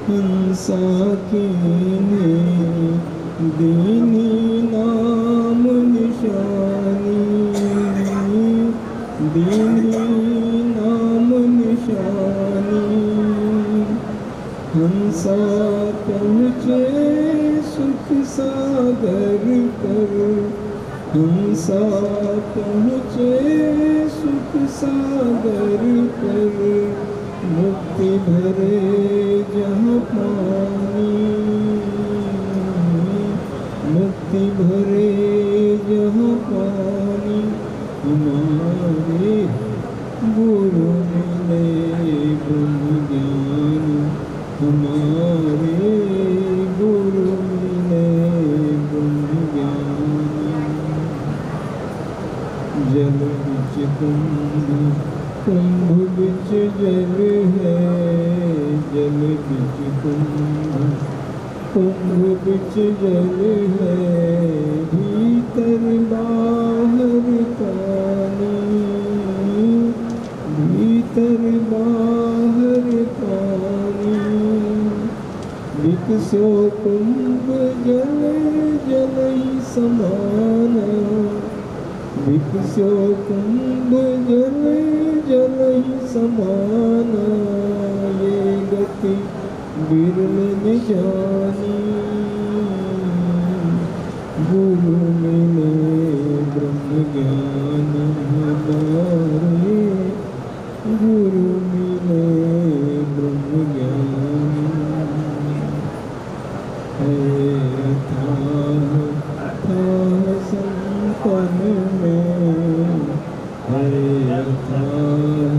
हंसा कीने दीनी नाम निशानी, दीनी नाम निशानी। हंसा पहुँचे सुख सागर पर, हंसा पहुँचे सुख सागर पर, मुक्ति भरे जहाँ पानी, मुक्ति भरे जहाँ पानी। हमारे गुरु मिले ब्रह्म ज्ञान, हमारे गुरु मिले ब्रह्म ज्ञान। जल बिच कुंभ, कुंभ बिच जल है, जल बिच कुंभ, कुंभ बिच जल है। भीतर बाहर पानी, भीतर बाहर पानी। विकसो कुंभ जल जल ही समाना, विकसो कुंभ जल जल ही समाना। ये गति बिरल न जानी, गुरु मिले ब्रह्म ज्ञान। हमारे गुरु मिले ब्रह्म ज्ञान। है अथाह अथाह संतन में, है अथाह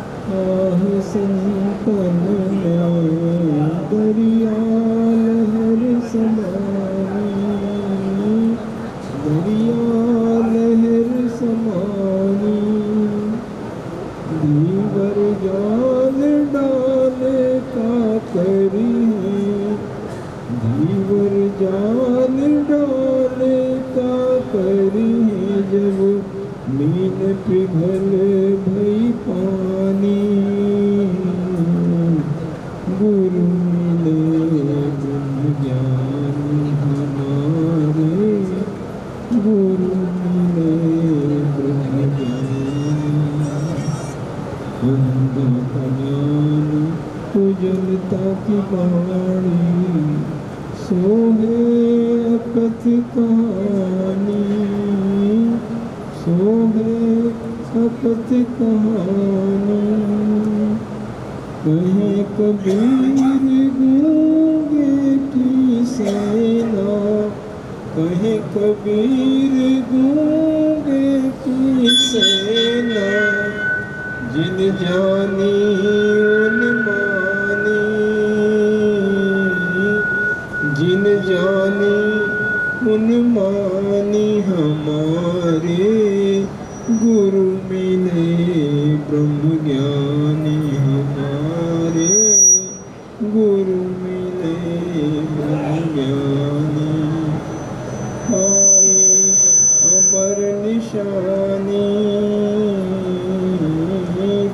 अथाह संतन में। दरिया लहर समानी, दरिया लहर समानी। धीवर जाल डाले का करी, धीवर जाल डाले का करी। जब मीन पिघल भई पानी, गुरु मिले ब्रह्म ज्ञान। हमारे गुरु मिले ब्रह्म ज्ञान। अंधा का ज्ञान उजलता की बाणी, सोहे अकथ कहानी, सोहे अकथ कहानी। कहे कबीर गूंगे की सेना, कहे कबीर गूंगे की सेना। जिन जानी उन मानी, जिन जानी उन मानी। हमारे गुरु मिले ब्रह्म ज्ञानी, हमारे गुरु मिले ब्रह्म ज्ञानी। पाई अमर निशानी,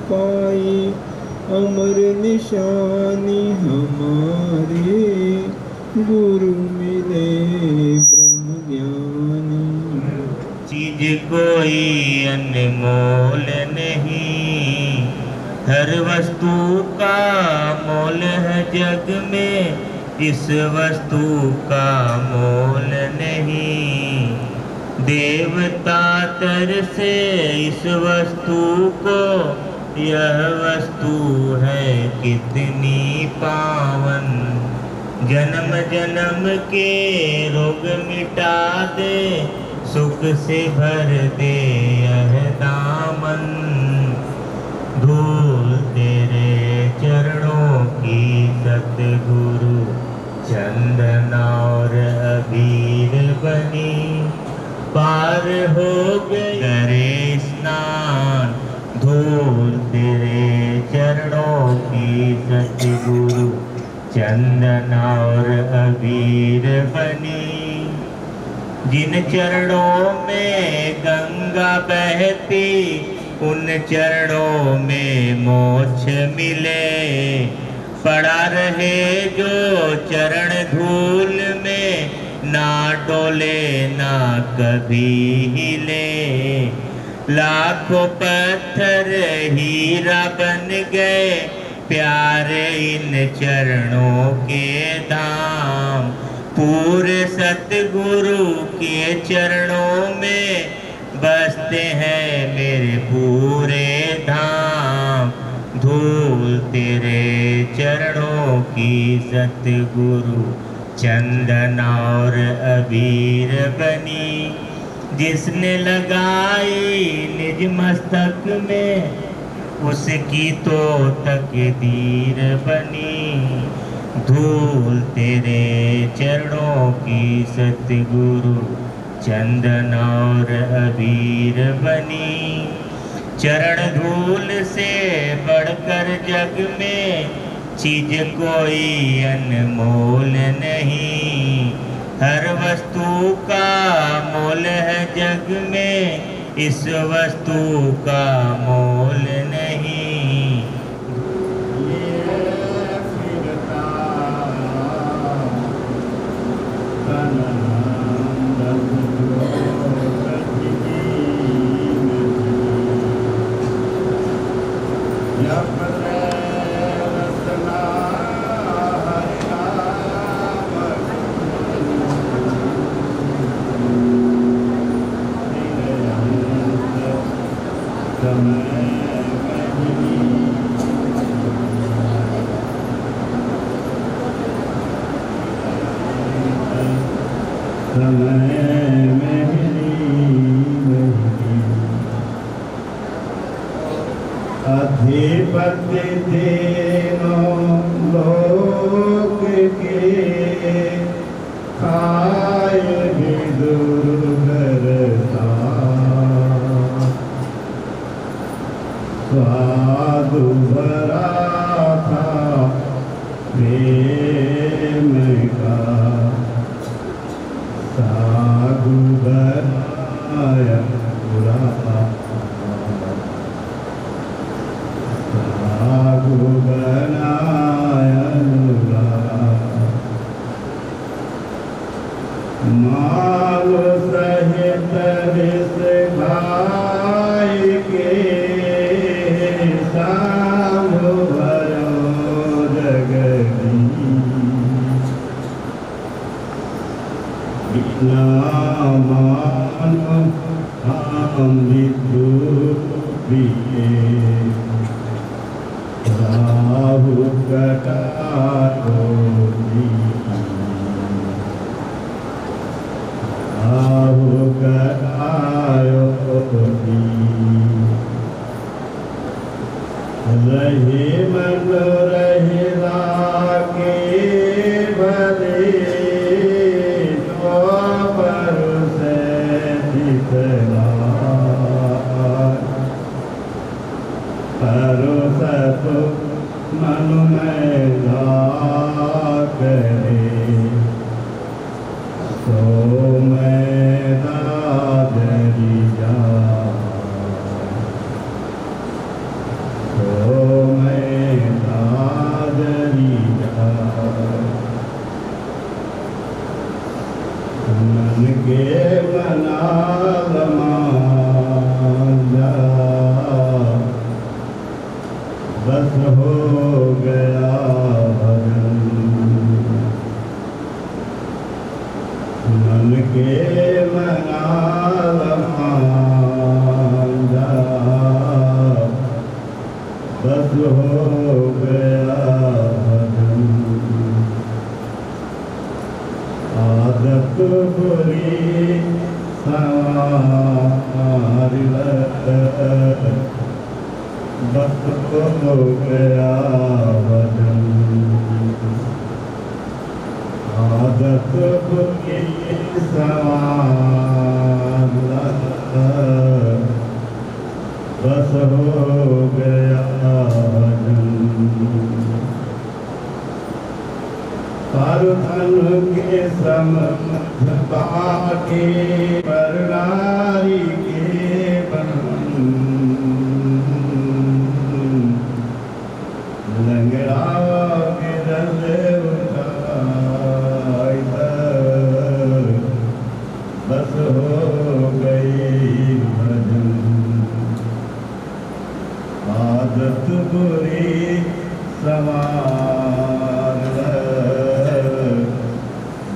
पाई अमर निशानी। हमारे गुरु मिले ब्रह्म ज्ञानी। चीज कोई अनमोल नहीं, हर वस्तु का मोल है जग में, इस वस्तु का मोल नहीं। देवता तर से इस वस्तु को, यह वस्तु है कितनी पावन। जन्म जन्म के रोग मिटा दे, सुख से भर दे यह दामन। धूल तेरे चरणों की सतगुरु, चंदन और अबीर बनी। पार हो गए करे स्नान, धूल तेरे चरणों की सतगुरु, चंदन और अबीर बनी। जिन चरणों में गंगा बहती, उन चरणों में मोक्ष मिले। पड़ा रहे जो चरण धूल में, ना डोले ना कभी हिले। लाखों पत्थर हीरा बन गए, प्यारे इन चरणों के धाम। पूरे सतगुरु के चरणों में बसते हैं मेरे पूरे धाम। धूल तेरे चरणों की सतगुरु, चंदन और अबीर बनी। जिसने लगाई निज मस्तक में, उसकी तो तकदीर बनी। धूल तेरे चरणों की सतगुरु, चंदन और अबीर बनी। चरण धूल से बढ़कर जग में चीज कोई अनमोल नहीं। हर वस्तु का मोल है जग में, इस वस्तु का मोल नहीं। अधिपति तीनों लोक के, खाए भी दुर्धरता। स्वादु भरा था प्रेम का, साधु बनाया बुरा। साधु बनाया बुरा। माल सहित विष खाई के, साधु भयो जगदीश। बिना मानो हम विदु प्रिय, राहु कटारो राहु कटायो रहे मन रहे राके भले, तो पर से दिखला परोसत मन में करे। सो मैं दादरी जा, सो मैं दादरी जा। मन के मनाल मांझा, बस हो गया भजन। मन के मनाल मांझा, बस हो गया भजन। आदत बुरी संवार बस हो गया भजन। आदत बुरी संवार बस हो गया भजन। पर धन के समझ बाटे, पर नारी के बन बुरी सवार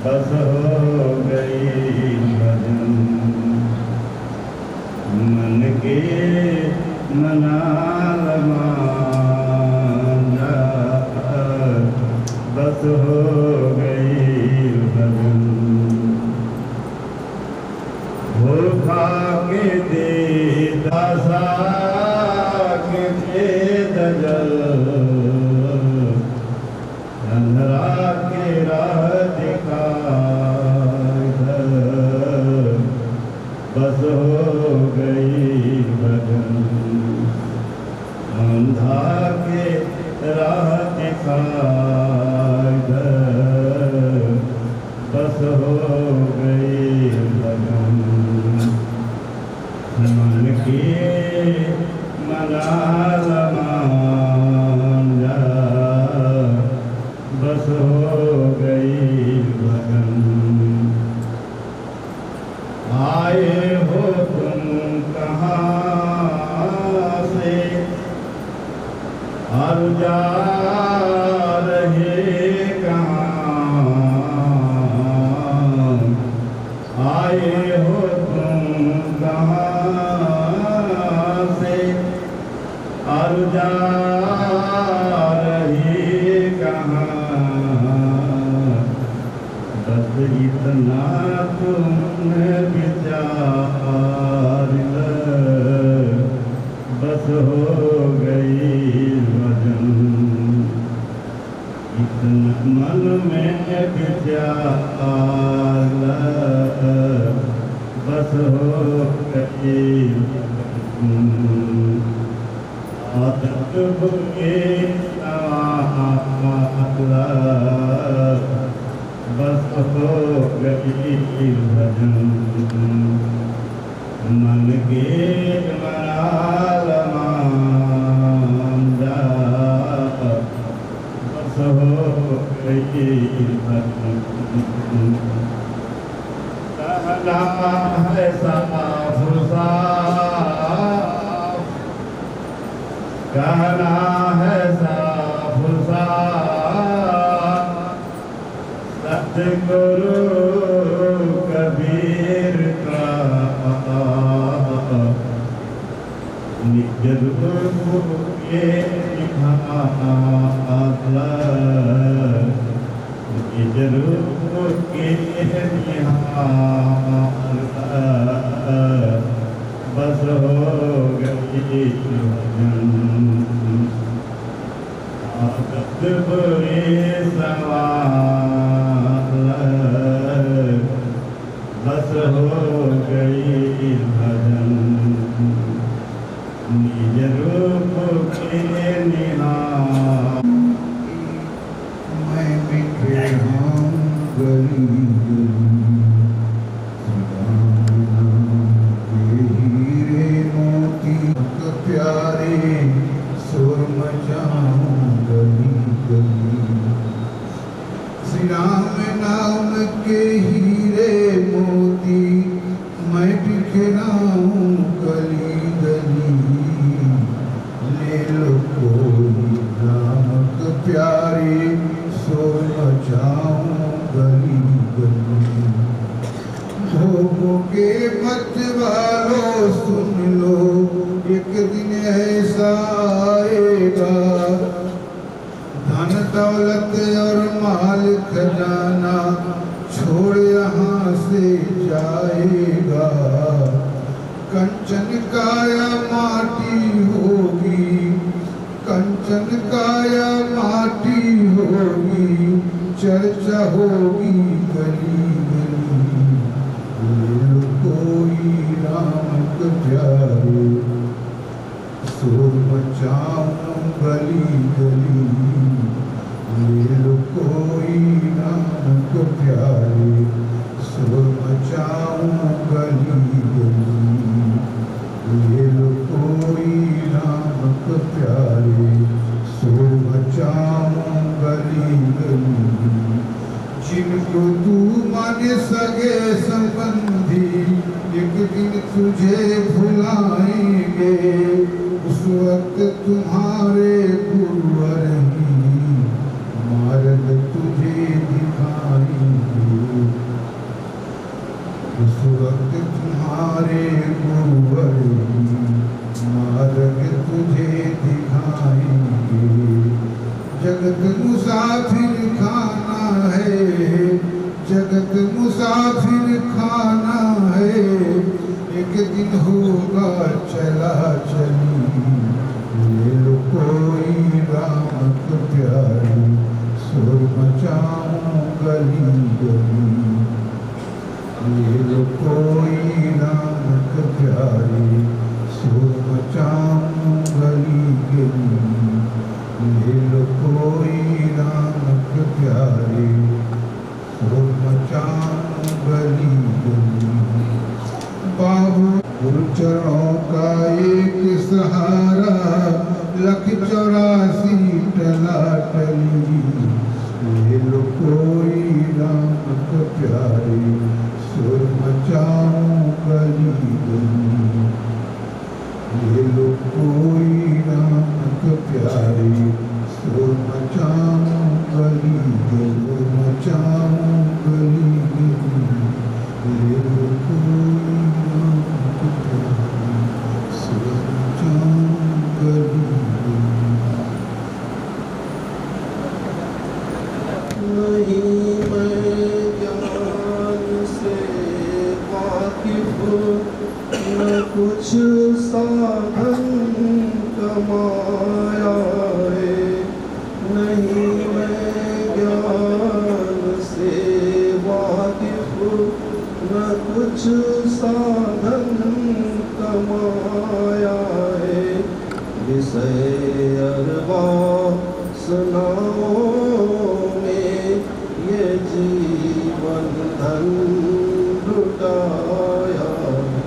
बस हो गई भजन मन के मनाल मांझा बस हो गई भजन हो भाग्य दे दासा के दे दजल अंधरा के राह दिखा बस हो गई भजन अंधा के राह दिखा बस हो गई भजन मन के मलाल मांझा बस हो गई भजन आए हो तुम कहाँ से और जा रहे कहाँ आए हो तुम कहाँ से और जा रहे कहाँ बस इतना तुमने विचार बस हो गई भजन इतना मन में विचार बस हो गई आदत बुके बस हो गई भजन मन के मनाल मांझा बस हो गई भजन कहना है साफ साफ कहना है साफ साफ सतगुरु कबीर का निज रूप के निज रूप के बस हो गई भजन आदत बुरी सवार बस हो गई भजन निज रूप के निहार मैं मिटे हम गरीब हीरे मोती प्यारे सुर मचाऊं गली गली श्री राम नाम के हीरे मोती मैं बिखराऊं गली गली ले लो कोई नामक प्यारे सुर मचाऊं गली गली भोगों के मत वालों सुन लो एक दिन ऐसा आएगा धन दौलत और माल खजाना छोड़ यहाँ से जाएगा कंचन काया माटी होगी कंचन काया माटी होगी चर्चा होगी गली गली कोई राम को प्यारे सुर मचाऊं गली गली ले लो कोई राम को प्यारे सुर मचाऊं गली गली ले लो कोई राम को प्यारे सुर मचाऊं गली गली जिनको तू माने सगे संबंधी एक दिन तुझे भुलाएंगे उस वक्त तुम्हारे गुरुवर ही मार्ग तुझे दिखाएंगे। उस वक्त तुम्हारे गुरुवर ही मार्ग तुझे दिखाएंगे। जगत मुसाफिर खाना है, जगत मुसाफिर खाना है, एक दिन होगा चला चली। ले लो कोई राम को प्यारी, शोर मचाऊं गली गली। ले लो कोई राम को प्यारी, शोर मचाऊं गली गली। ले लो कोई राम को प्यारी, शोर मचाऊं गली गली। बाबू गुरु चरणों का एक सहारा, लख 84 टला टली। ले लो कोई राम को प्यारी, शोर मचाऊं गली गली। ले लो कोई राम को प्यारी, शोर मचाऊं गली गली, मचाऊं गली गली। ले लो कोई राम को प्यारी, शोर मचाऊं गली गली। नहीं मैं ज्ञान से वाकिफ, न कुछ साधन कमाया है। नहीं मैं ज्ञान से वाकिफ, न कुछ साधन कमाया है। विषय अरवा सुनाओ में ये जीवन धन लुटाया है।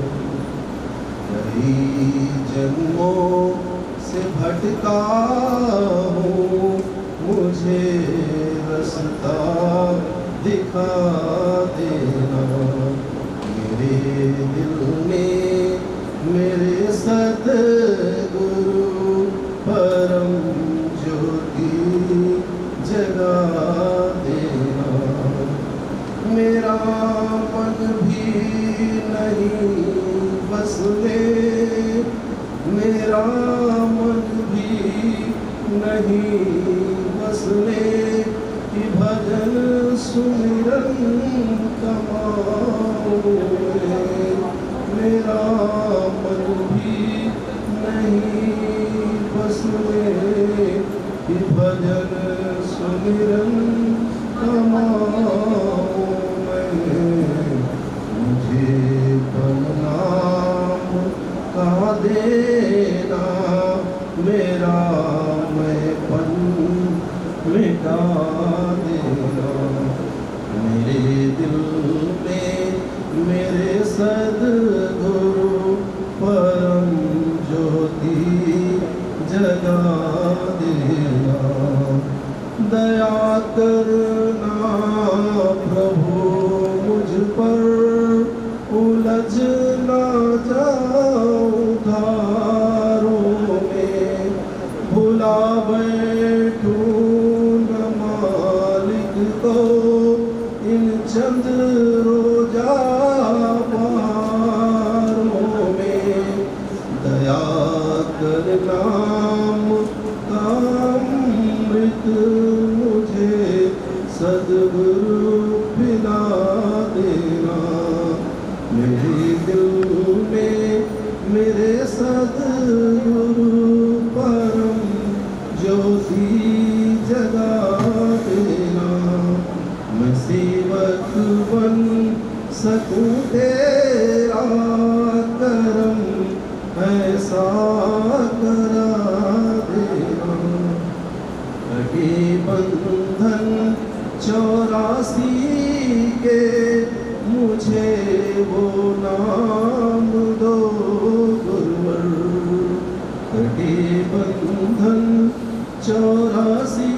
कई जन्मों से भटका हूँ, मुझे रास्ता दिखा देना। मेरे दिल में मेरे सद्गुरु परम ज्योति जगा देना। मेरा मन भी नहीं बस में, मेरा मन भी नहीं बस में कि भजन सुमिरन कमाऊं। मेरा मन भी नहीं बस में कि भजन सुमिरन कमाऊं मैं। मुझे प्रणाम का देना, मेरा मैंपन मिटा देना। मेरे दिल में मेरे सद्गुरु परम ज्योति जगा देना। दया करना प्रभु मुझ पर, उलझ ना जाऊं धारों में। भुला बैठूं न मालिक को इन चंद रोजा पारों में। दया करना अमृत मुझे सद्गुरु पिला देना। मेरे दिल में मेरे सद्गुरु परम ज्योति जगा देना। मैं सेवक बन सकूं तेरा, करम ऐसा करा देना। कटे बंधन 84 के, मुझे वो नाम दो गुरुवर। कटे बंधन 84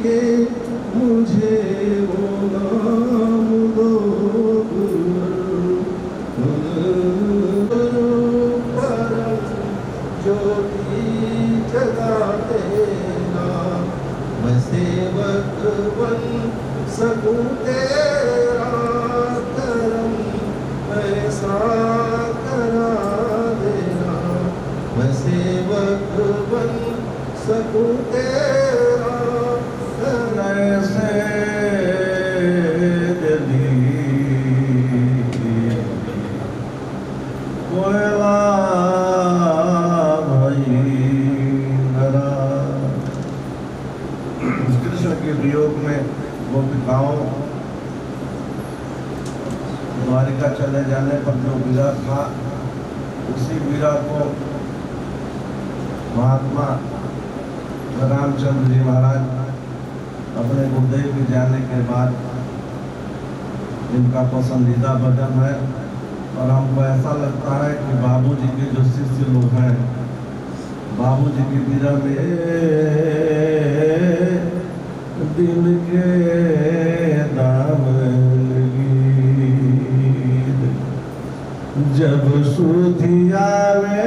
के, मुझे वो नाम दो गुरुवर। ज्योति जगा देना, मैं सेवक बन सकूं तेरा करम ऐसा करा देना, मैं सेवक बन सकूं तेरा करम ऐसे कोयला भाई नरा। कृष्ण के वियोग में गोपिकाओं द्वारिका चले जाने पर जो वीरा था, उसी वीरा को महात्मा रामचंद्र जी महाराज अपने गुरुदेव के जाने के बाद इनका पसंदीदा भजन है। और हमको ऐसा लगता है कि बाबूजी के जो शिष्य लोग हैं, बाबूजी की वीरा में दिल के दामन गीत, जब सुधी आवे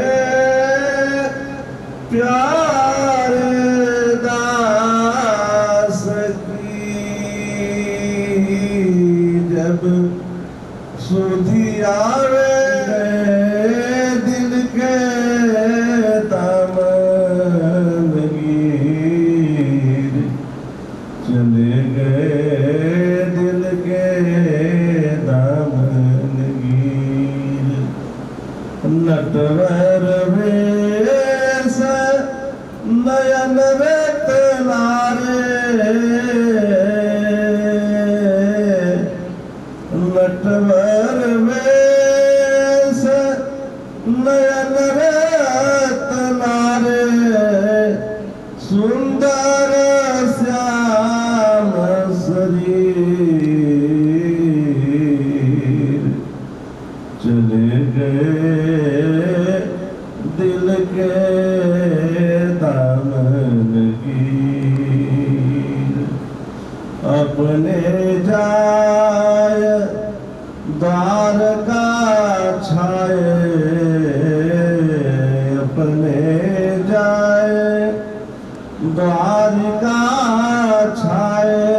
प्यार दास की, जब सुधी आवे दिल के दामन गीर, चले गए दिल के दामन गीर। नटवर वेश नयन रतनारे, नटवर वेश नयन रतनारे, सुंदर श्याम शरीर, चले गए दिल के दामन गीर। अपने जाय द्वारका छाए, अपने जाए द्वारका छाए,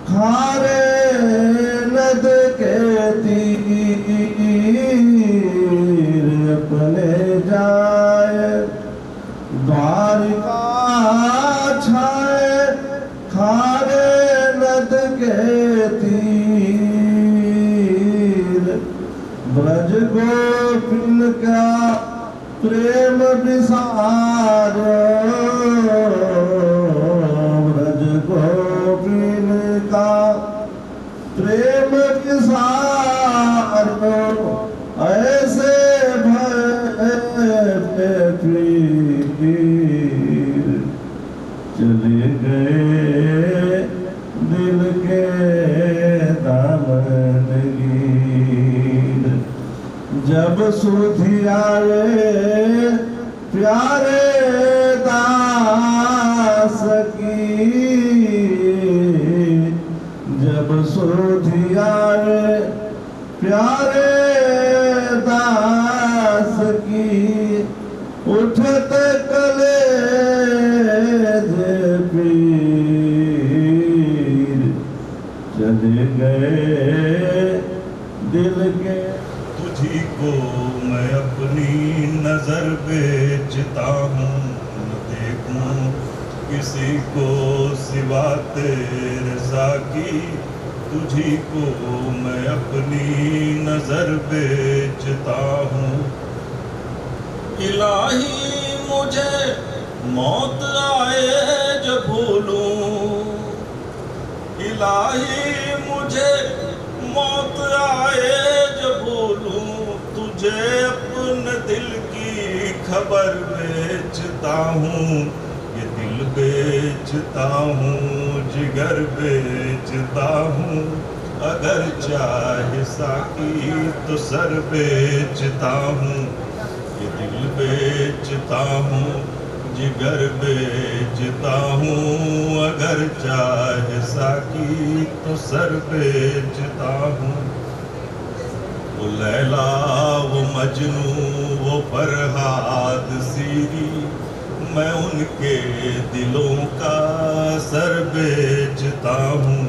खारे नद के तीर, अपने जाए द्वारका छाए, खारे नद के तीर। ब्रज गोपिन का प्रेम विसार, ब्रज गोपिन का प्रेम विसार, ऐसे भय पीर, चले गए दिल के दामन गीर। जब सुधी आवे प्यारे दास की, जब सुधी आवे प्यारे दास की, उठत कलेज पीर, चले गए दिल के। तुझी को मैं अपनी नजर बेचता हूँ, न देखूं किसी को सिवा तेरे साकी। तुझी को मैं अपनी नजर बेचता हूँ। इलाही मुझे मौत आए जो भूलूं, इलाही मुझे मौत आए जो भूलूं, तुझे अपने दिल की खबर बेचता हूँ। ये दिल बेचता हूँ, जिगर बेचता हूँ, अगर चाहे साकी तो सर बेचता हूँ। ये दिल बेचता हूँ, जिगर बेचता हूँ, अगर चाहे साकी तो सर बेचता हूँ। वो लैला वो मजनू वो फरहाद सी सीरी, मैं उनके दिलों का सर बेचता हूँ।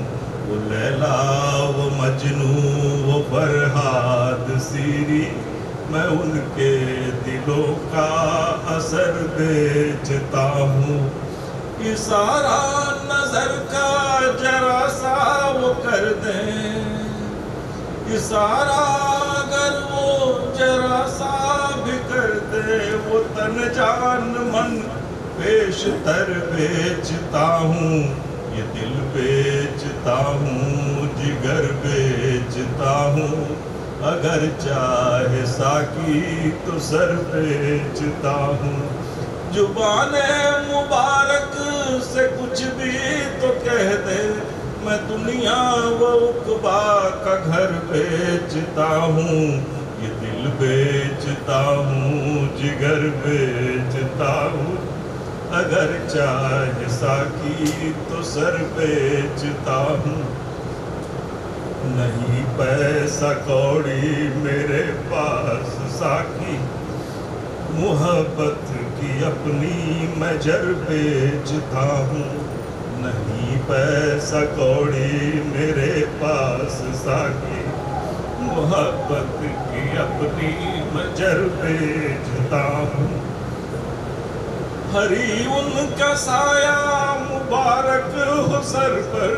वो लैला वो मजनू वो फरहाद सीरी, मैं उनके दिलों का असर बेचता हूँ। इशारा नजर का जरा सा वो कर दें, इशारा अगर वो जरा सा भी कर दे, वो तन जान मन पेशतर बेचता हूँ। ये दिल बेचता हूँ, जिगर बेचता हूँ, अगर चाहे साकी तो सर बेचता हूँ। जुबाने मुबारक से कुछ भी तो कह दे, मैं दुनिया व उक़बा का घर बेचता हूँ। ये दिल बेचता हूँ, जिगर बेचता हूँ, अगर चाहे साकी तो सर बेचता हूँ। नहीं पैसा कौड़ी मेरे पास साकी, मोहब्बत की अपनी मैं जर बेचता हूँ। नहीं पैसा कौड़ी मेरे पास साकी, मोहब्बत की अपनी मैं जर बेचता हूँ। हरी उनका साया मुबारक हो सर पर,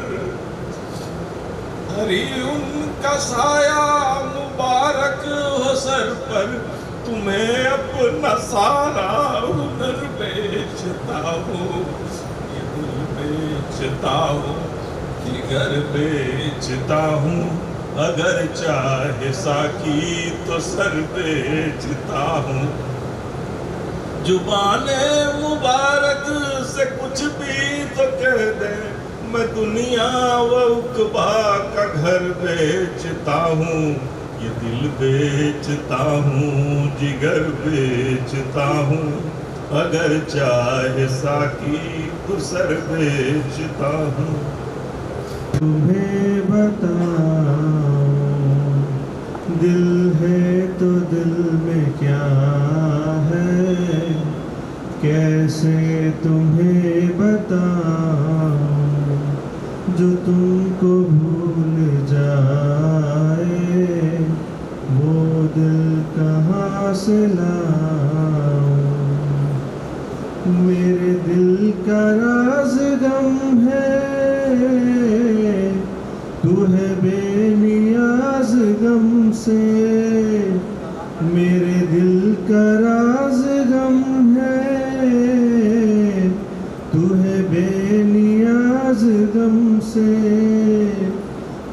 हरी उनका साया मुबारक हो सर पर, तुम्हें अपना सारा हुनर बेचता हूँ। ये दिल बेचता हूँ, जिगर बेचता हूँ, अगर चाहे साकी तो सर बेचता हूँ। जुबाने मुबारक से कुछ भी तो कह दे, मैं दुनिया व उक़बा का घर बेचता हूँ। ये दिल बेचता हूँ, जिगर बेचता हूँ, अगर चाहे साकी तो सर बेचता हूँ। तुम्हें बताओ दिल है तो दिल में क्या है, कैसे तुम्हें बताऊं जो तुमको भूल जाए, वो दिल कहाँ से लाऊं। मेरे दिल का राज गम है, तू है बेनियाज गम से। मेरे दिल का राज गम है, तू है बेनियाज गम से।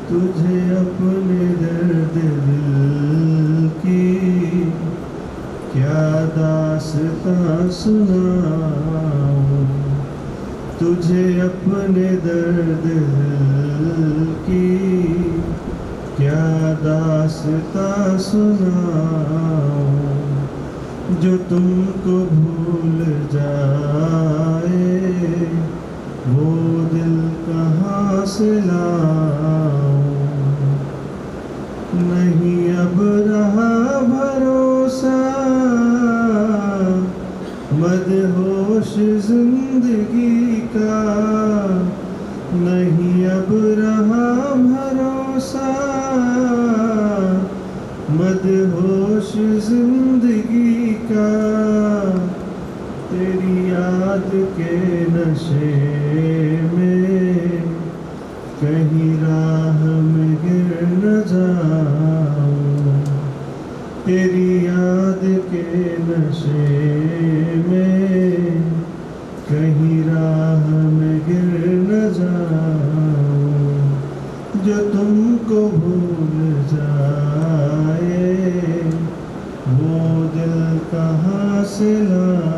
तुझे अपने दर्द दिल की क्या दास्तां सुनाऊं, तुझे अपने दर्द दिल की क्या दास्तां सुनाऊं, जो तुमको भूल जाए, वो दिल कहाँ से लाऊं। नहीं अब रहा भरोसा, मदहोश जिंदगी का, नहीं अब रहा भरोसा, मदहोश जिंदगी का। तेरी याद के नशे में कहीं राह में गिर न जाऊं, तेरी याद के नशे में कहीं राह में गिर न जाऊं, जो तुमको भूल जाए, वो दिल कहाँ से लाऊं।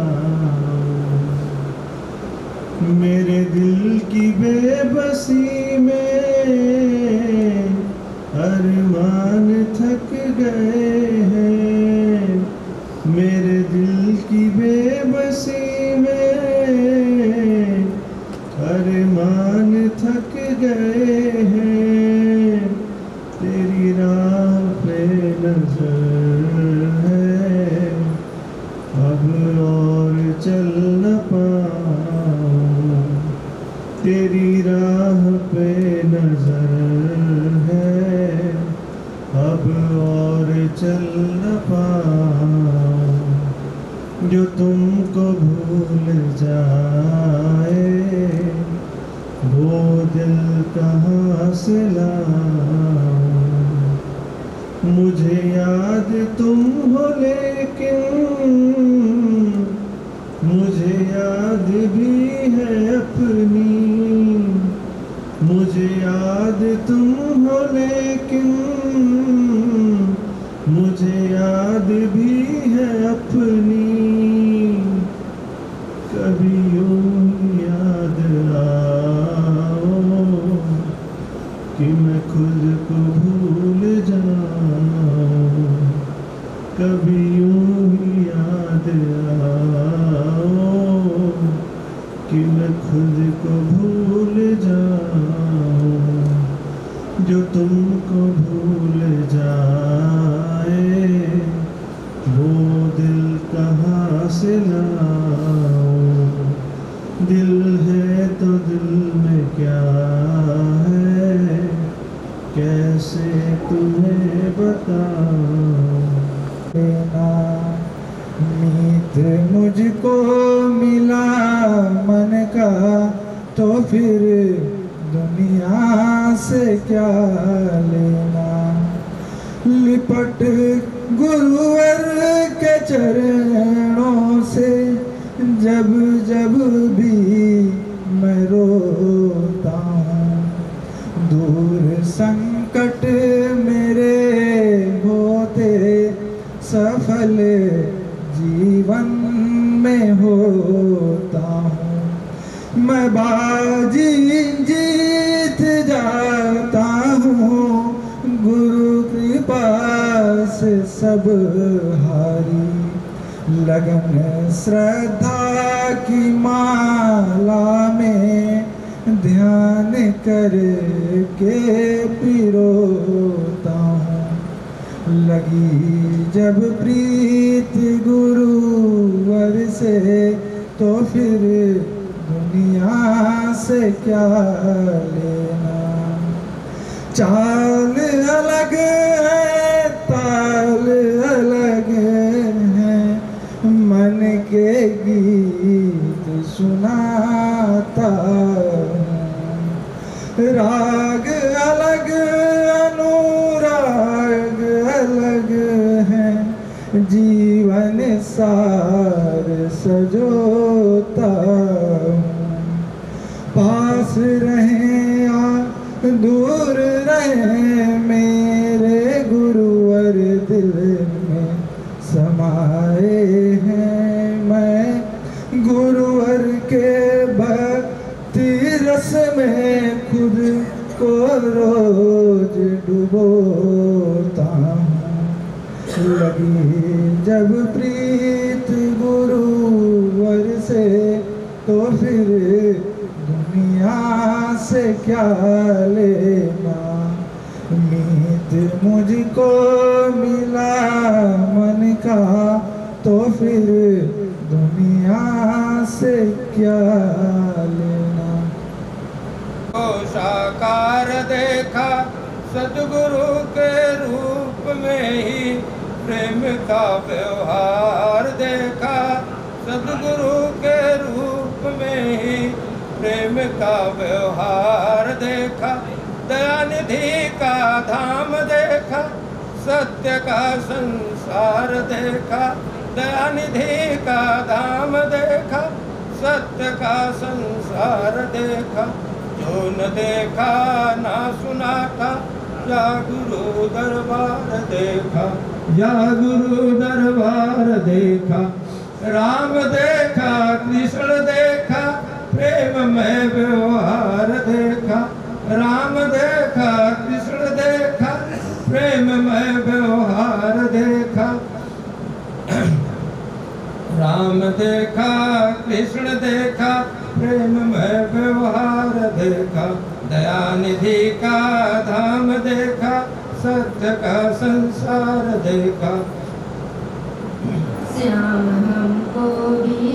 मेरे दिल की बेबसी में अरमान थक गए हैं, मेरे दिल की बेबसी में अरमान थक गए हैं। तेरी राह पे नजर है अब और चल न पाऊं, तेरी राह पे नजर है, अब और चल न पाऊं। जो तुमको भूल जाए वो दिल कहाँ से लाऊं। मुझे याद तुम हो लेकिन मुझे याद भी है अपनी। मुझे याद तुम हो लेकिन मुझे याद भी है अपनी। कभी यूं याद आओ कि मैं खुद को भूल जाऊं। कभी यूं याद आओ कि मैं खुद को भूल जाऊं। जो तुमको भूल जाए वो दिल कहाँ से लाऊं। दिल है तो दिल में क्या है, कैसे तुम्हें बताऊं। मीत मुझको मिला मन का तो फिर दुनिया से क्या लेना। लिपट गुरुवर के चरणों से जब जब भी मैं रोता हूँ। दूर संकट मेरे होते सफल जीवन में होता हूँ। मैं बाजी जीत जाता हूँ, गुरु कृपा से सब हारी। लगन श्रद्धा की माला में ध्यान करके पिरोता हूँ। लगी जब प्रीत गुरुवर से तो फिर दुनिया से क्या लेना। चाल अलग है ताल अलग है, मन के गीत सुनाता हूँ। राग अलग अनुराग अलग है, जीवन सार सजोता हूँ। पास रहे या दूर रहे मेरे गुरुवर दिल में समाए हैं। मैं गुरुवर के भक्ति रस में खुद को रोज डुबोता हूँ। लगी जब प्रीत गुरुवर से तो फिर दुनिया से क्या लेना। मीत मुझको मिला मन का तो फिर दुनिया से क्या लेना। साकार देखा सद्गुरु के रूप में ही, प्रेम का व्यवहार देखा सद्गुरु के रूप में ही, प्रेम का व्यवहार देखा। दयानिधि का धाम देखा, सत्य का संसार देखा। दयानिधि का धाम देखा, सत्य का संसार देखा। जो न देखा ना सुना था, या गुरु दरबार देखा, या गुरु दरबार देखा। राम देखा कृष्ण देखा, प्रेम में व्यवहार देखा। राम देखा कृष्ण देखा, प्रेम में व्यवहार देखा। राम देखा कृष्ण देखा, प्रेम में व्यवहार देखा। दयानिधि का धाम देखा, सत्य का संसार देखा। श्याम हमको भी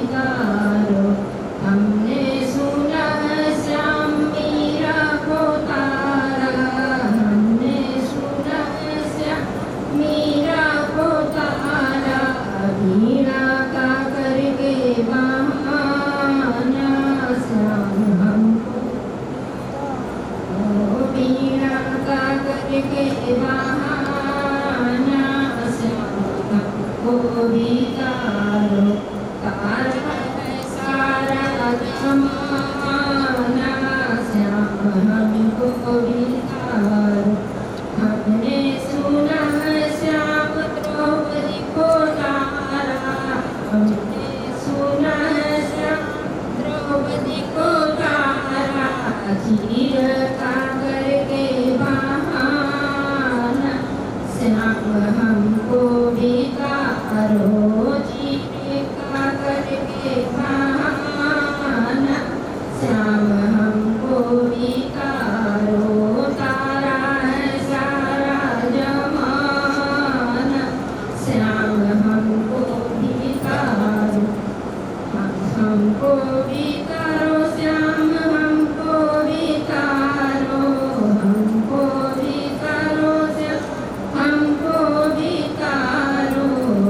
समाना श्याम हमको वितारो। हमने सुना है श्याम द्रौपदी को तारा, हमने सुना है श्याम द्रौपदी को तारा। चीर का करके बहाना श्याम हमको वितारो। चीर का करके बहाना श्याम हमको वितारो। तारा है सारा जमाना श्याम हमको वितारो। हमको वितारो श्याम हमको वितारो। हमको वितारो श्याम हमको वितारो।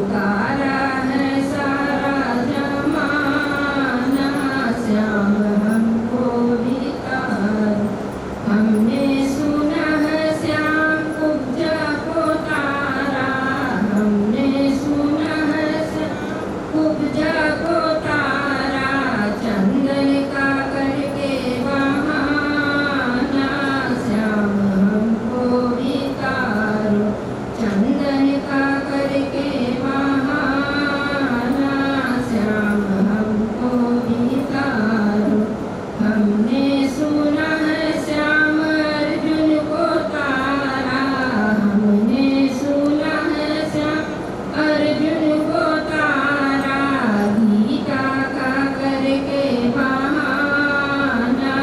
तारा है सारा जमाना श्याम हमको वितारो। हमने सुना है श्याम कुब्जा को तारा, हमने सुना है श्याम कुब्जा को तारा। चंदन का करके बहाना श्याम हमको वितारो। चंदन का करके बहाना श्याम हमको वितारो। हमने सुना है श्याम अर्जुन को तारा, हमने सुना है श्याम अर्जुन को तारा। गीता का करके बहाना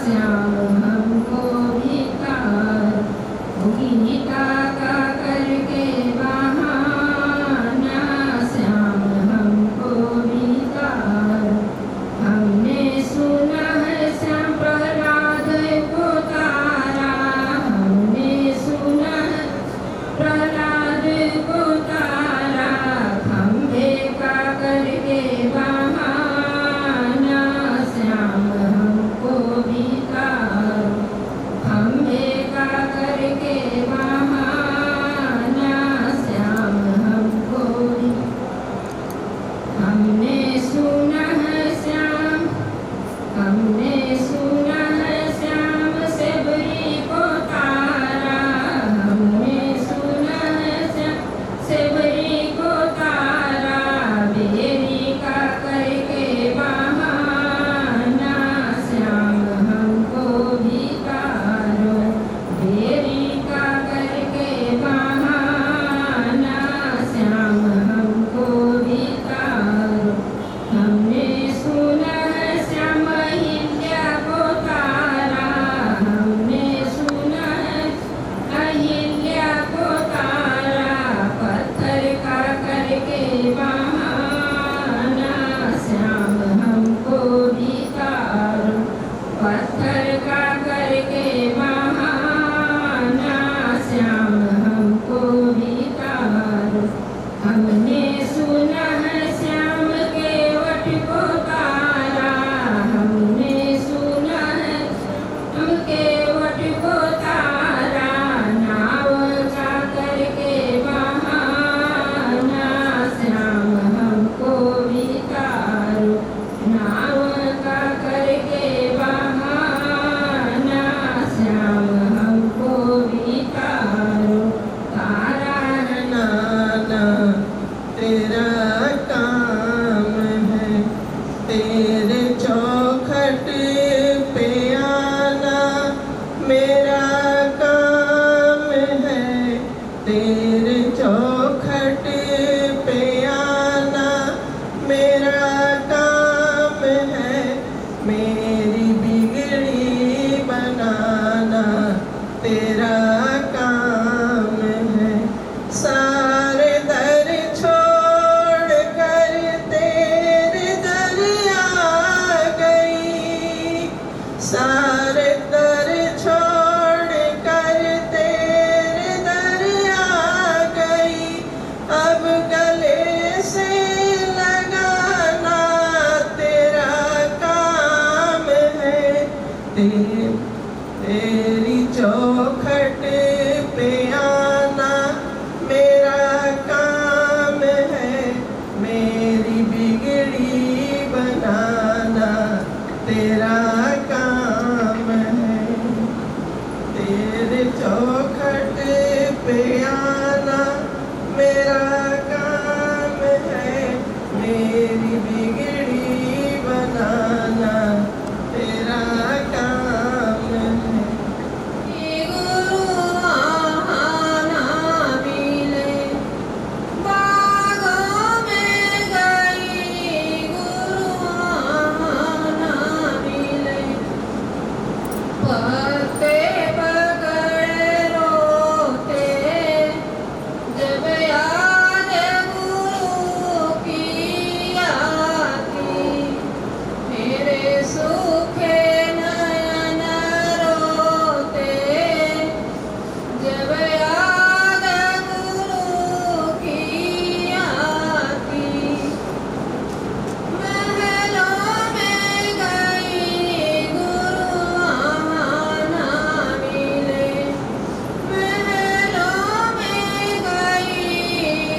श्याम हमको वितारो। गीता का करके बहाना श्याम हमको वितारो। हमने सुना है श्याम प्रहलाद को तारा, हमने सुना है प्रहलाद को तारा। खंभे का करके बहाना श्याम हमको वितारो। खंभे का करके बहाना श्याम हमको हमने सुना है श्याम, हमने सुना है श्याम सेवरी को तारा, हमने सुना है श्याम सेवरी को तारा। बेरी का करके बहाना श्याम हमको वितारो। बेरी का करके बहाना श्याम हमको वितारो। हमने सुना है श्याम अहिल्या को तारा, हमने सुना है अहिल्या को तारा। पत्थर का करके बहाना श्याम हमको वितारो। पत्थर का करके बहाना श्याम हमको वितारो। हमने सुना है श्याम केवट को तारा, हमने सुना है हम केवट को तारा। नाव का करके बहाना श्याम हमको वितारो। नाव का करके बहाना श्याम हमको वितारो। तारा नाना तेरा काम है, तेरे चौखट पे आना मेरा काम है। तेरे चौखट पे आना मेरा काम है। मेरी बिगड़ी बनाना तेरा काम है। सारे दर छोड़ कर तेरे दर आ गई। सारे दर छोड़ कर तेरे दर आ गई। अब गले से लगाना तेरा काम है। तेरी चौखट पे आना मेरा काम है। मेरी बिगड़ी बनाना तेरा काम है, तेरे चौखट पे आना मेरा काम है, मेरी बिगड़ी बनाना तेरा काम है। हे गुरु आना मिले बागों में गई, गुरु आना मिले पत्ते पकड़े रोते, जब याद गुरु की आती, मेरे सूखे नयन रोते, जब याद गुरु की आती। महलों में गई गुरु आना मिले, महलों में गई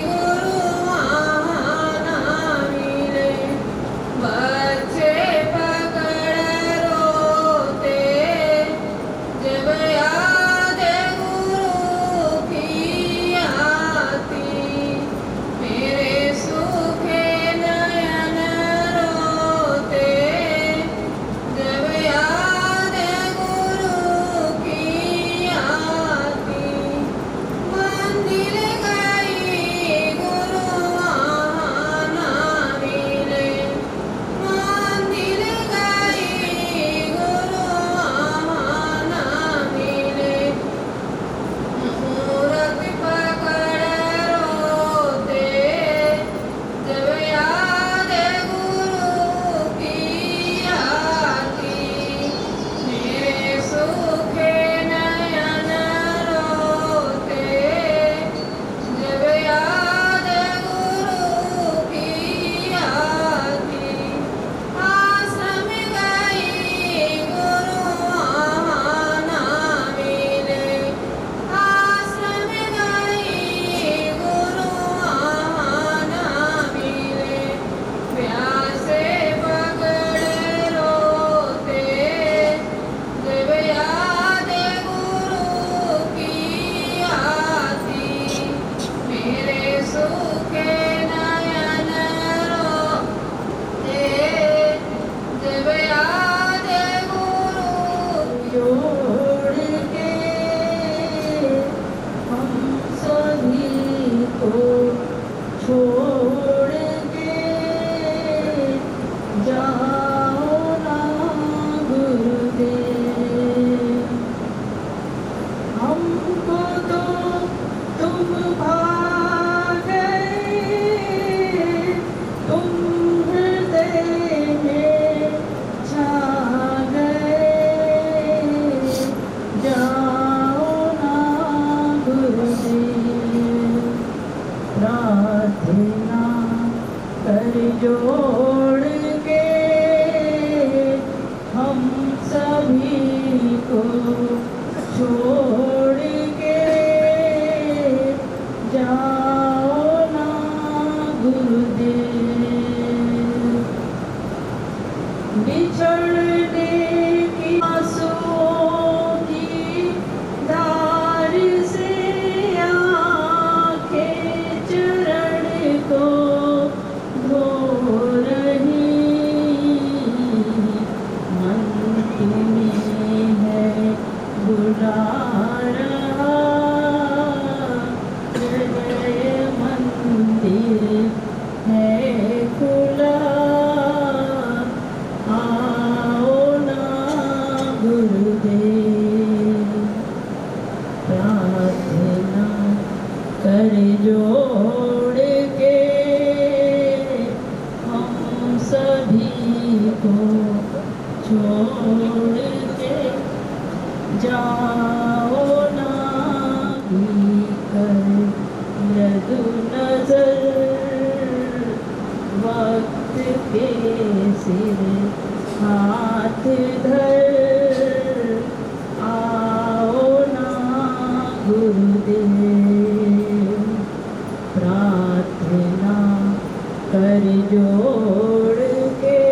गुरु आना मिले, बच्चे पकड़ रोते, जब याद गुरु की आती, मेरे सूखे नयन रोते, जब याद गुरु की आती। मंदिर गई गुरु आना मिले, मंदिर गई गुरु आना मिले, मूरत पकड़ रोते, जब याद गुरु की आती, मेरे सूखे नयन रोते, जब याद गुरु की आती। आश्रम गई गुरु आना मिले, आश्रम गई गुरु आना मिले, प्यासे पकड़ रोते, जब याद गुरु की आती, मेरे सूखे नयन रोते, जब याद गुरु जोड़ के हम सभी को छोड़ के जाओ ना गुरुदेव, हमको तो तुम भा गए, तुम हृदय में छा गए, जाओ ना गुरुदेव। प्रार्थना कर जोड़ के हम सभी को छोड़ के जाओ ना गुरुदेव। बिछड़ने की आंसुओं की धार से आंखें चरण को धो रही, मन तुम्हें है बुला रहा, हृदय मंदिर है खुला, आओ ना गुरुदेव। प्रार्थना कर जोड़ के हम सभी को छोड़ के जाओ ना कर लदु नजर, वक्त के सिर हाथ धर, आओ ना गुरुदेव। प्रार्थना कर जोड़ के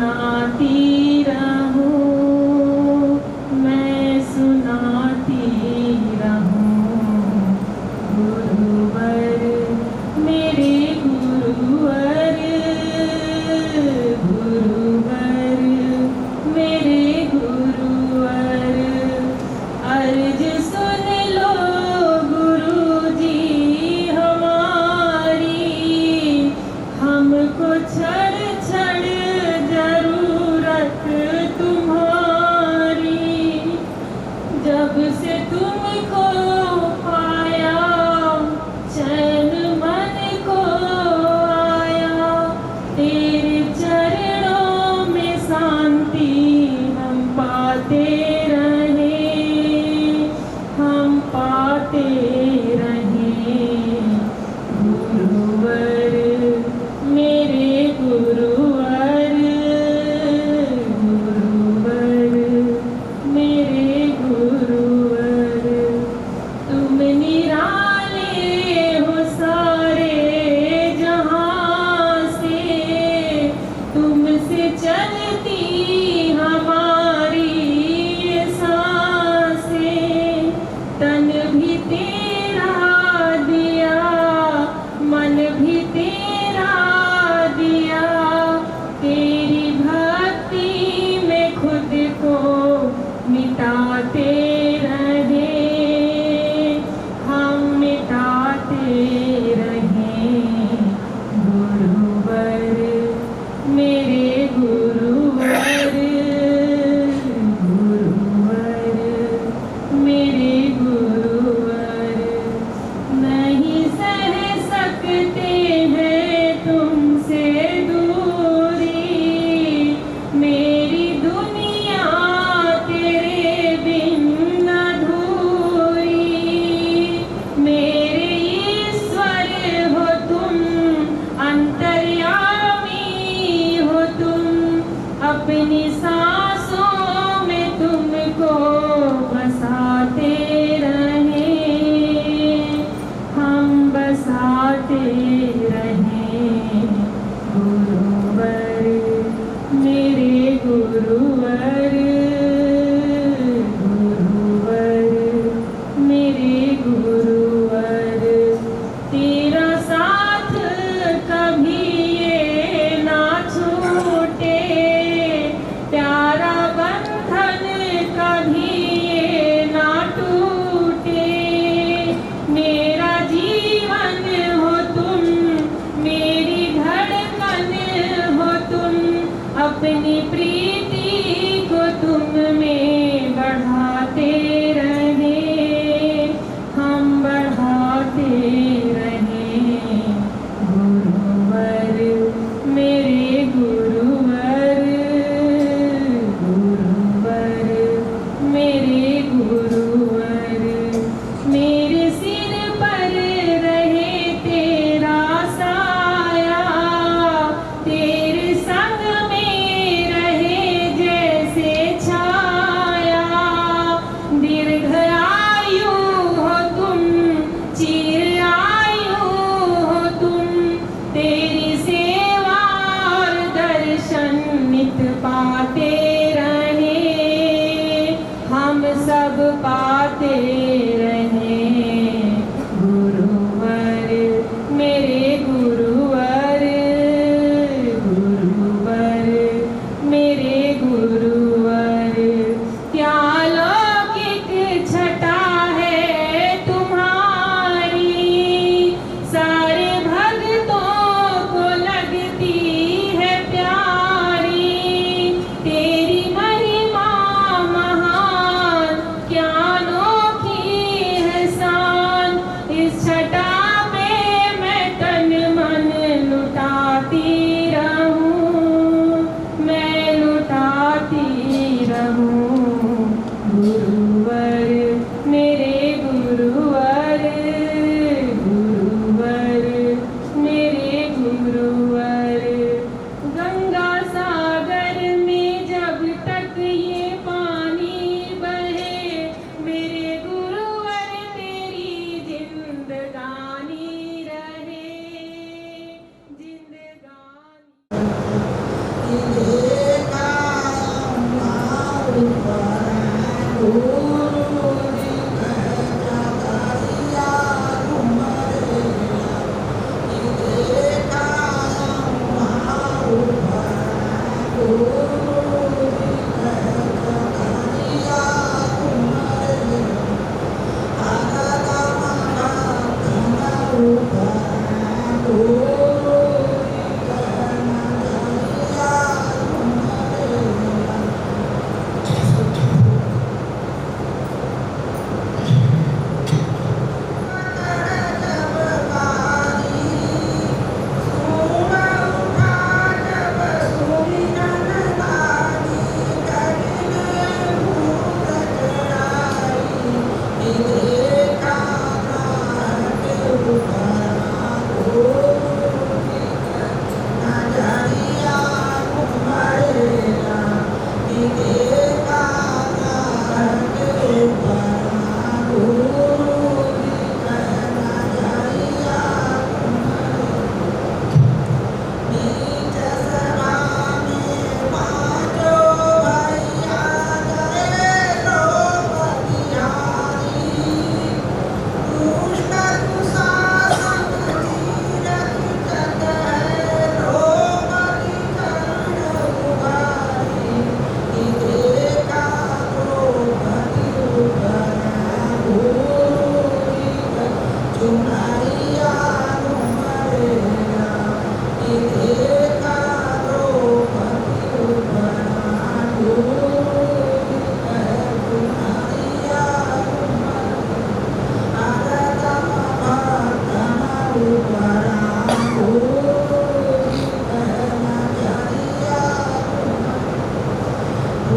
सुनाती रहूं, मैं सुनाती रहूं। गुरुवर मेरे गुरुवर, गुरुवर मेरे गुरुवर, अर्ज सुन लो गुरुजी हमारी, हमको क्षण क्षण जरूरत तुम्हारी। जब से तुमको पाया चैन मन को आया, तेरे चरणों में शांति हम पाते रहे, हम पाते रहे। गुरुवर मेरे गुरुवर, गुरुवर मेरे गुरुवर, तुम निराले हो सारे जहां से, तुमसे चलती हमारी ये सांसें। तन भी तेरा दिया, मन भी तेरा दिया, तेरी भक्ति में खुद को मिटाते रहे, हम मिटाते रहे। गुरुवर मेरे गुरुवर, गुरुवर मेरे गुरुवर, नहीं सह सकते हैं तुमसे दूरी, मेरी दुनिया तेरे बिन अधूरी। मेरे ईश्वर हो तुम, अंतर्यामी हो तुम, अपनी सांसों में तुमको बसाते रहे, हम बसाते रहे। गुरुवर मेरे गुरुवर, गुरुवर मेरे गुरुवर, तेरा साथ कभी ये ना छूटे, प्यारा बंधन कभी ये ना टूटे। मेरा जीवन हो तुम, मेरी धड़कन हो तुम, अपनी प्रीति को तुम में बढ़ाते रहे, हम बढ़ाते रहे। गुरुवर मेरे गुरुवर, गुरुवर मेरे गुरुवर, मेरे सिर पर रहे तेरा साया, तेरे संग में रहे जैसे छाया।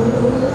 Thank you.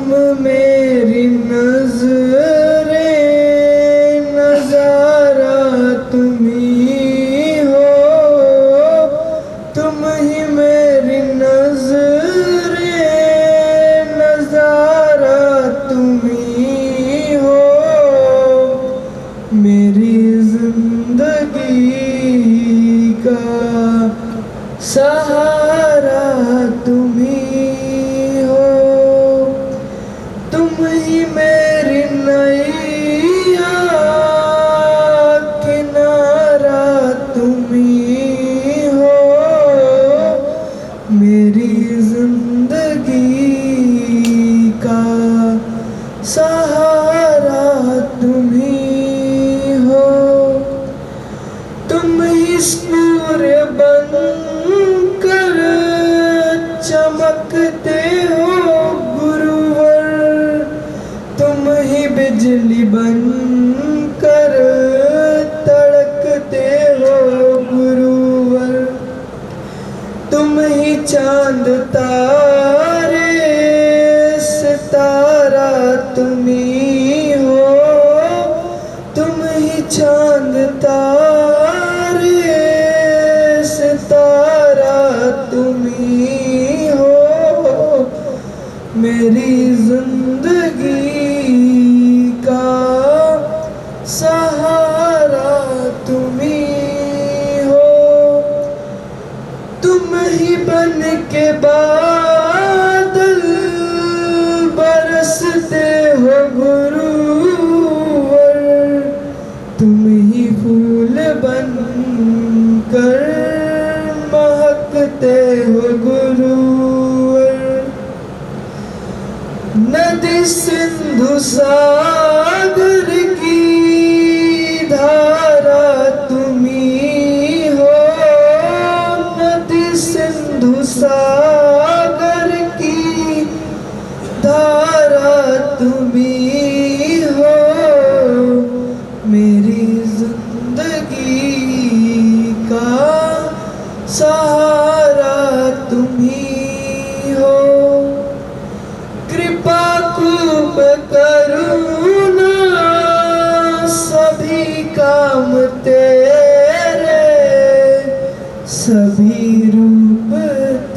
तुम मेरी नजरे नजारा तुम ही हो, तुम ही मेरी नजरे नजारा तुम ही हो, मेरी जिंदगी का सहारा तुम ही हो, तुम ही मेरी नैया किनारा तुम ही हो, मेरी जिंदगी का सहारा तुम ही हो, तुम ही सूर्य बनकर चमकते हो गुरुवर, तुम ही बिजली बनकर तड़कते हो गुरुवर, तुम ही चांद तारे सितारा तुम ही हो, तुम ही चांद तारे सितारा तुम ही हो, मेरी जिंदगी का सहारा तुम ही हो, तुम ही बन के बादल बरसते हो गुरुवर, तुम ही फूल बनकर महकते हो गुरुवर, नदी सिंधु सागर की धारा तुम ही हो, नदी सिंधु सागर की धारा तुम ही हो, मेरी जिंदगी का सहारा तुम ही हो, कृपा खूब करुणा सभी काम तेरे, सभी रूप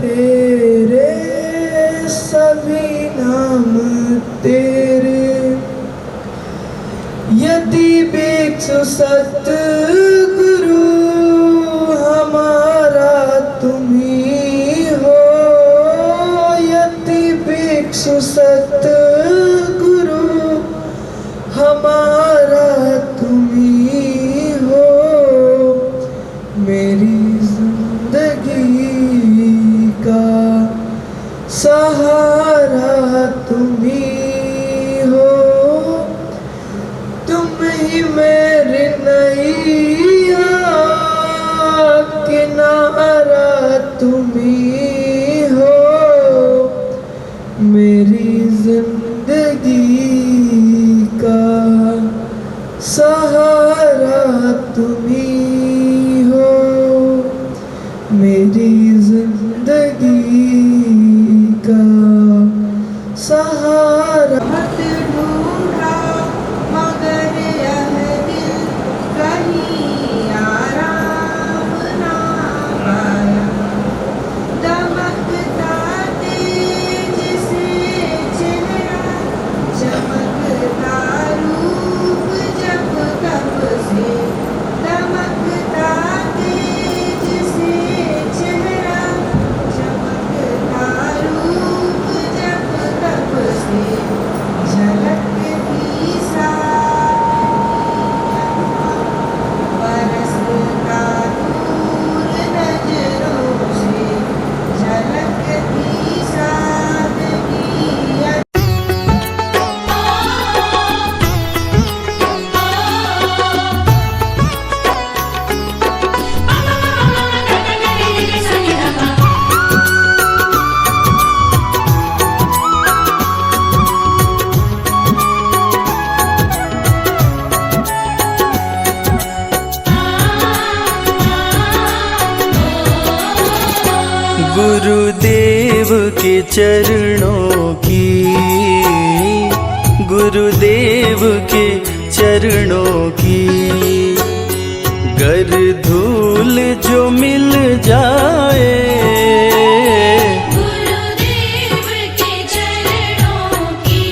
तेरे, सभी नाम तेरे, यदि भिक्षु सतगुरु हमारा तुम ही हो, यदि भिक्षु सतगुरु हमारा तुम ही हो, मेरी जिंदगी का सहारा तुम ही हो, तुम ही मेरी नैया किनारा तुम ही हो, मेरी जिंदगी का सहारा तुम ही हो, मेरी जिंदगी का सहारा। मत ढूंढा मगर यह दिल कहीं आराम ना पाया, दमकता तेज से चेहरा, चमकता रूप जब कब से, दमकता तेज से चेहरा, चमकता रूप जब कब से, झलकती सादगी बरसता दूर नजरों से, झलकती सादगी गुरुदेव के चरणों की गुरुदेव के चरणों की गर धूल जो मिल जाए, गुरुदेव के चरणों की,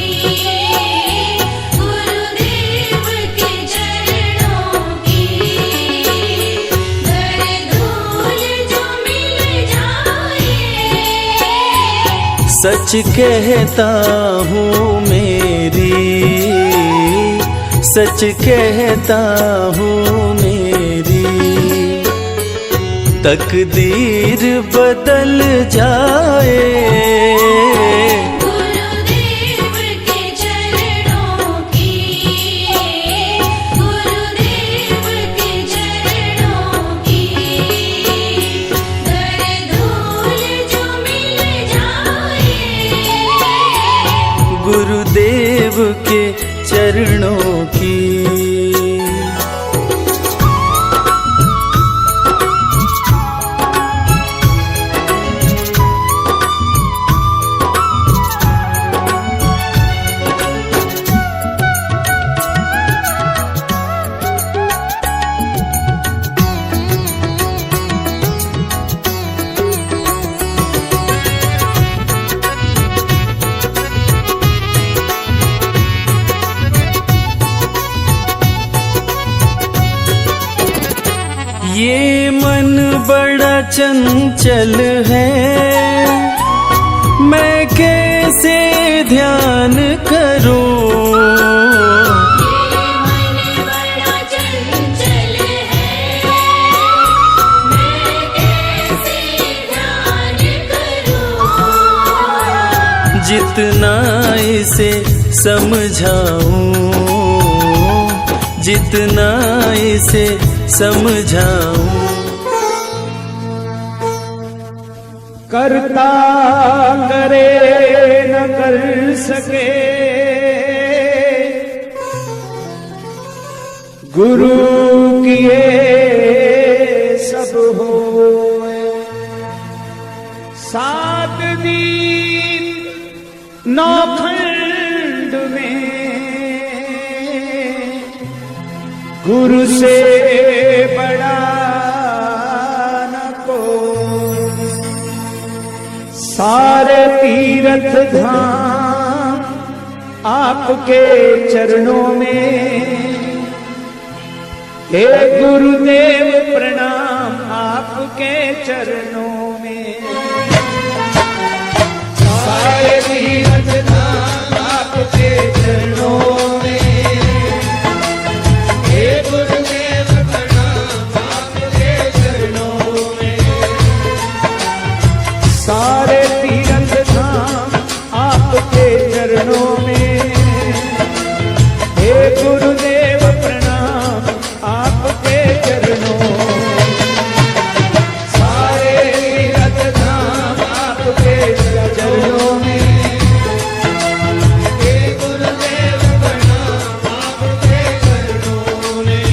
गुरुदेव के चरणों की गर धूल जो मिल जाए। सच कहता हूँ मेरी, सच कहता हूँ मेरी तकदीर बदल जाए। गुरुदेव के चरणों की, गुरुदेव के चरणों की गर धूल जो मिल जाए। गुरुदेव के चरणों की। ये मन बड़ा चंचल है, मैं कैसे ध्यान करूं। ये मन बड़ा चंचल है, मैं कैसे ध्यान करूं। जितना इसे समझाऊं, जितना इसे समझाऊं। करता करे न कर सके, गुरु किए सब होए। सात दीप नौखंड में गुरु से बड़ा न कोई। सारे तीर्थ धाम आपके चरणों में, हे गुरुदेव प्रणाम आपके चरणों में। सारे तीर्थ धाम आपके चरणों में, सारे तीर्थ धाम आपके चरणों में, हे गुरुदेव प्रणाम आपके चरणों में। सारे तीर्थ धाम आपके चरणों में, हे गुरुदेव प्रणाम आपके चरणों में।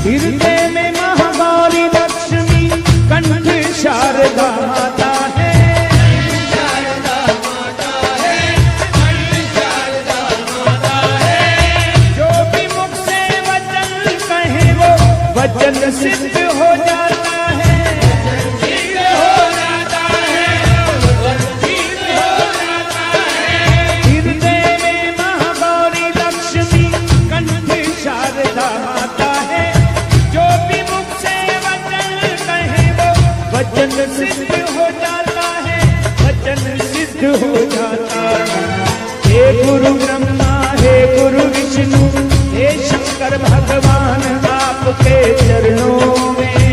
हृदय में महागौरी लक्ष्मी कंठ शारदा माता है। शारदा माता है, शारदा माता है। जो भी मुख से वचन कहे वो वचन सिद्ध हो जाता है। सिद्ध हो जाता है, सिद्ध हो जाता है। हृदय में महागौरी लक्ष्मी कंठ शारदा माता है। जो भी मुख से वचन कहे वो वचन सिद्ध हो जाता है, वचन सिद्ध हो जाता है। हे गुरु ब्रह्मा, हे गुरु विष्णु, हे शंकर भगवान आपके चरणों में,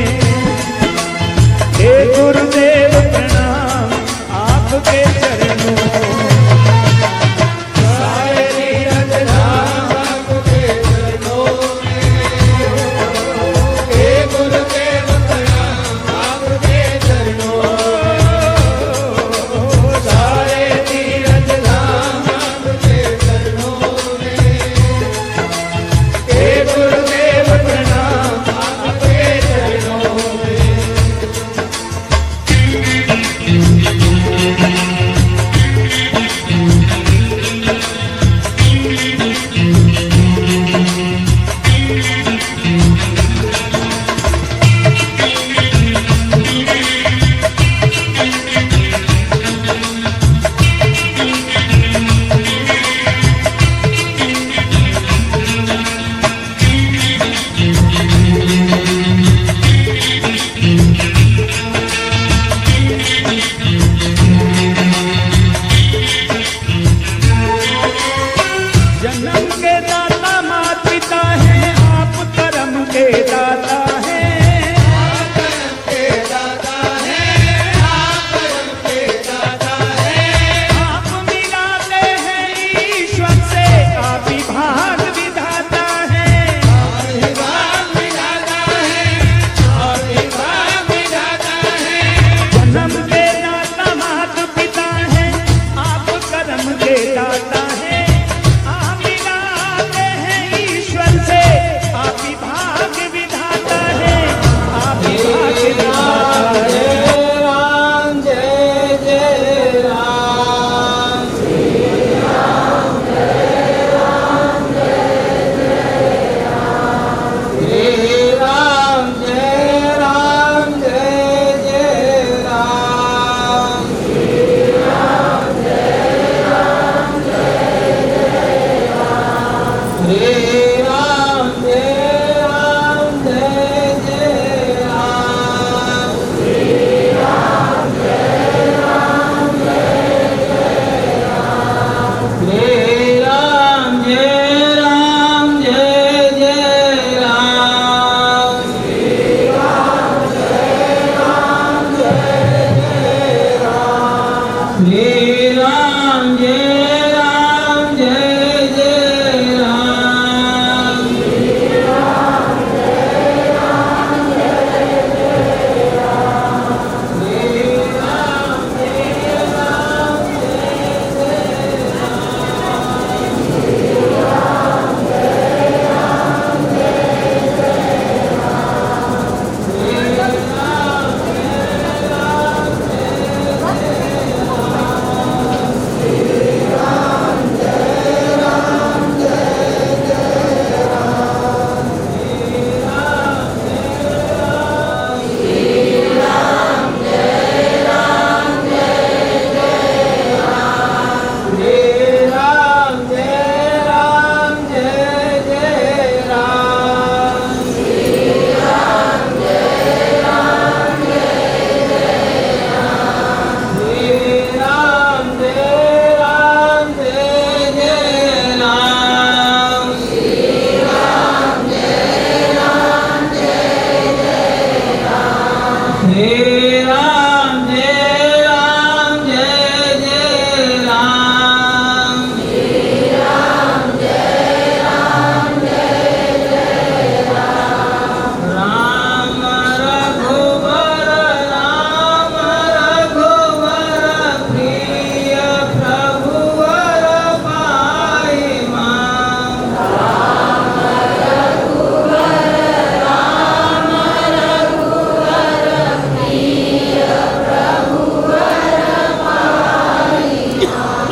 श्री राम जय राम जय जय राम। श्री राम जय राम जय जय राम। राम रघुवर प्रिय प्रभुवर पाहि मां। राम रघुवर प्रिय प्रभुवर पाहि मां।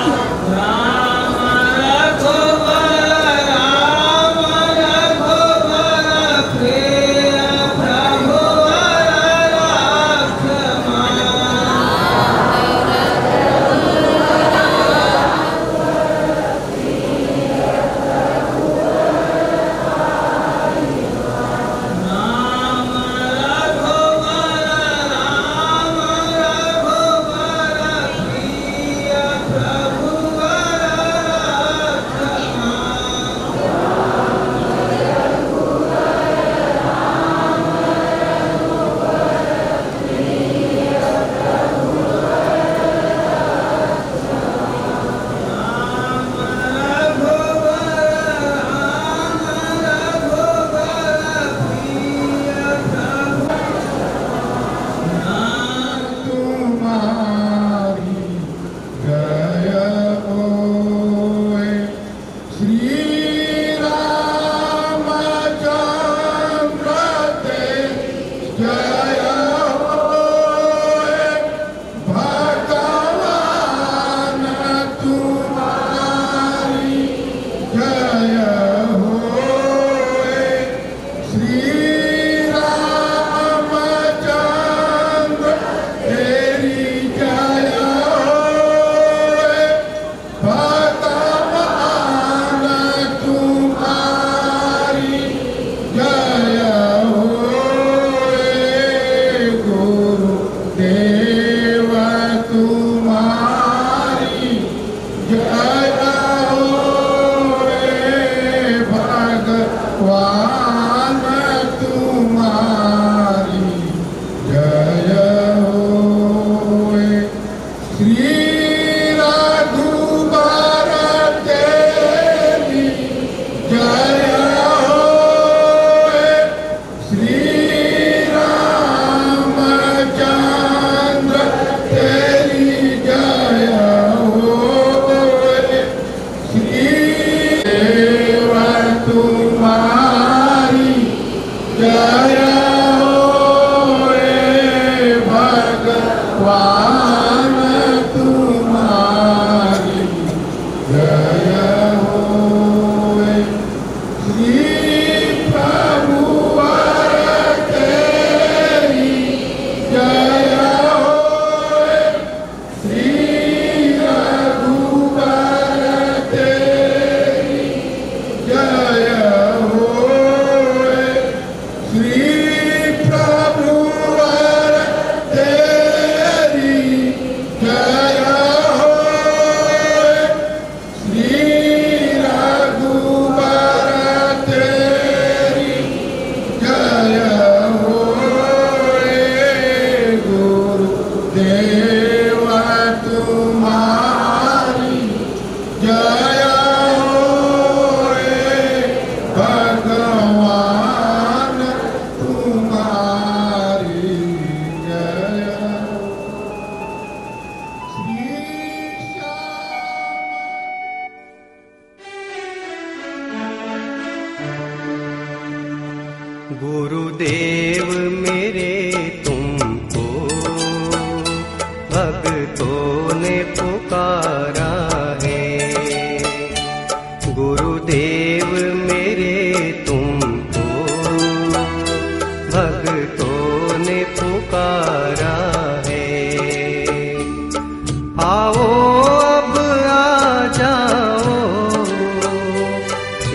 राम रघुवर प्रिय प्रभुवर राख गुरुदेव मेरे तुमको भक्तों ने पुकारा है। गुरुदेव मेरे तुमको भक्तों ने पुकारा है। आओ अब आ जाओ,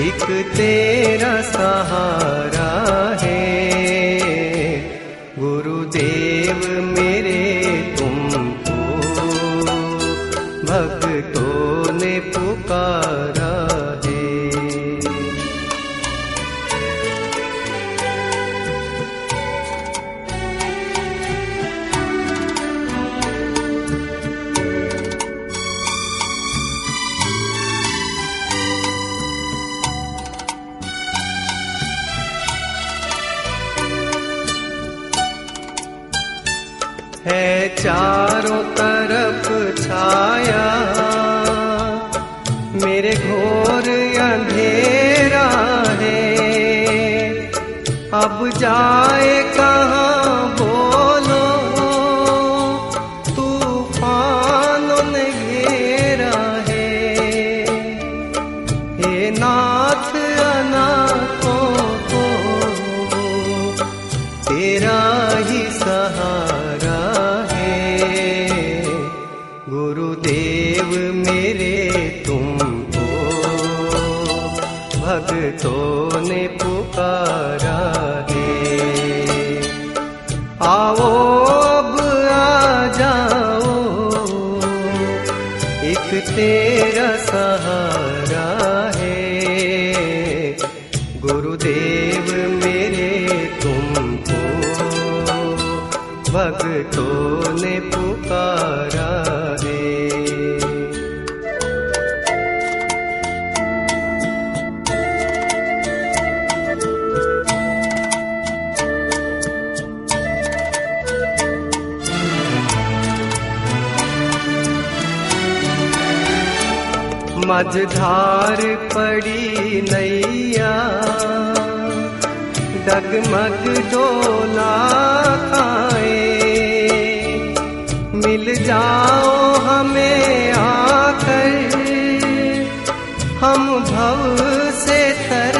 एक तेरा सहारा है। गुरुदेव मेरे तुमको भक्तों ने पुकारा है। है चारों तरफ छाया, मेरे घोर अंधेरा है। अब जाए कहाँ बोलो, तूफानों ने घेरा है। हे नाथ अनाथों को तेरा ही सहारा है। गुरुदेव मेरे तुमको भक्तों ने पुकारा है। आओ अब आ जाओ, एक तेरा सहारा है। गुरुदेव मेरे तुमको भक्तों ने पुकारा है। मझधार पड़ी नैया, डगमग डोला खाए। मिल जाओ हमें आकर, हम भव से तर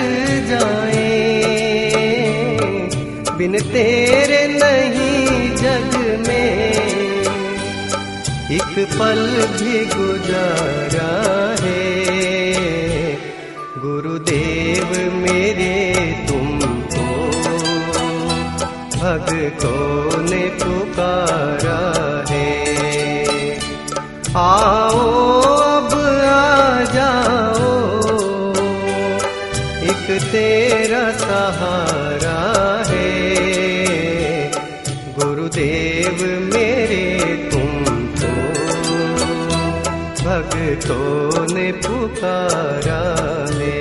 जाएं। बिन तेरे नहीं जग में एक पल भी गुजारा है। गुरुदेव मेरे तुमको भक्तों ने पुकारा है। आओ अब आ जाओ, एक तेरा सहारा है। गुरुदेव मेरे भक्तों ने पुकारा है।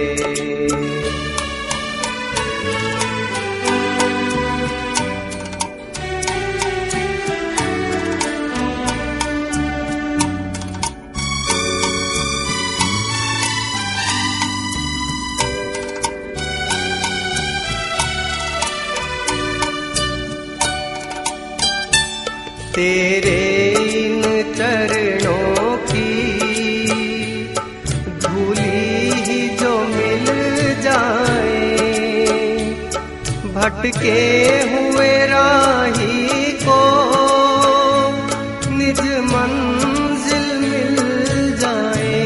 तेरे इन चरणों की धूली ही जो मिल जाए, भटके हुए राही को निज मंजिल मिल जाए।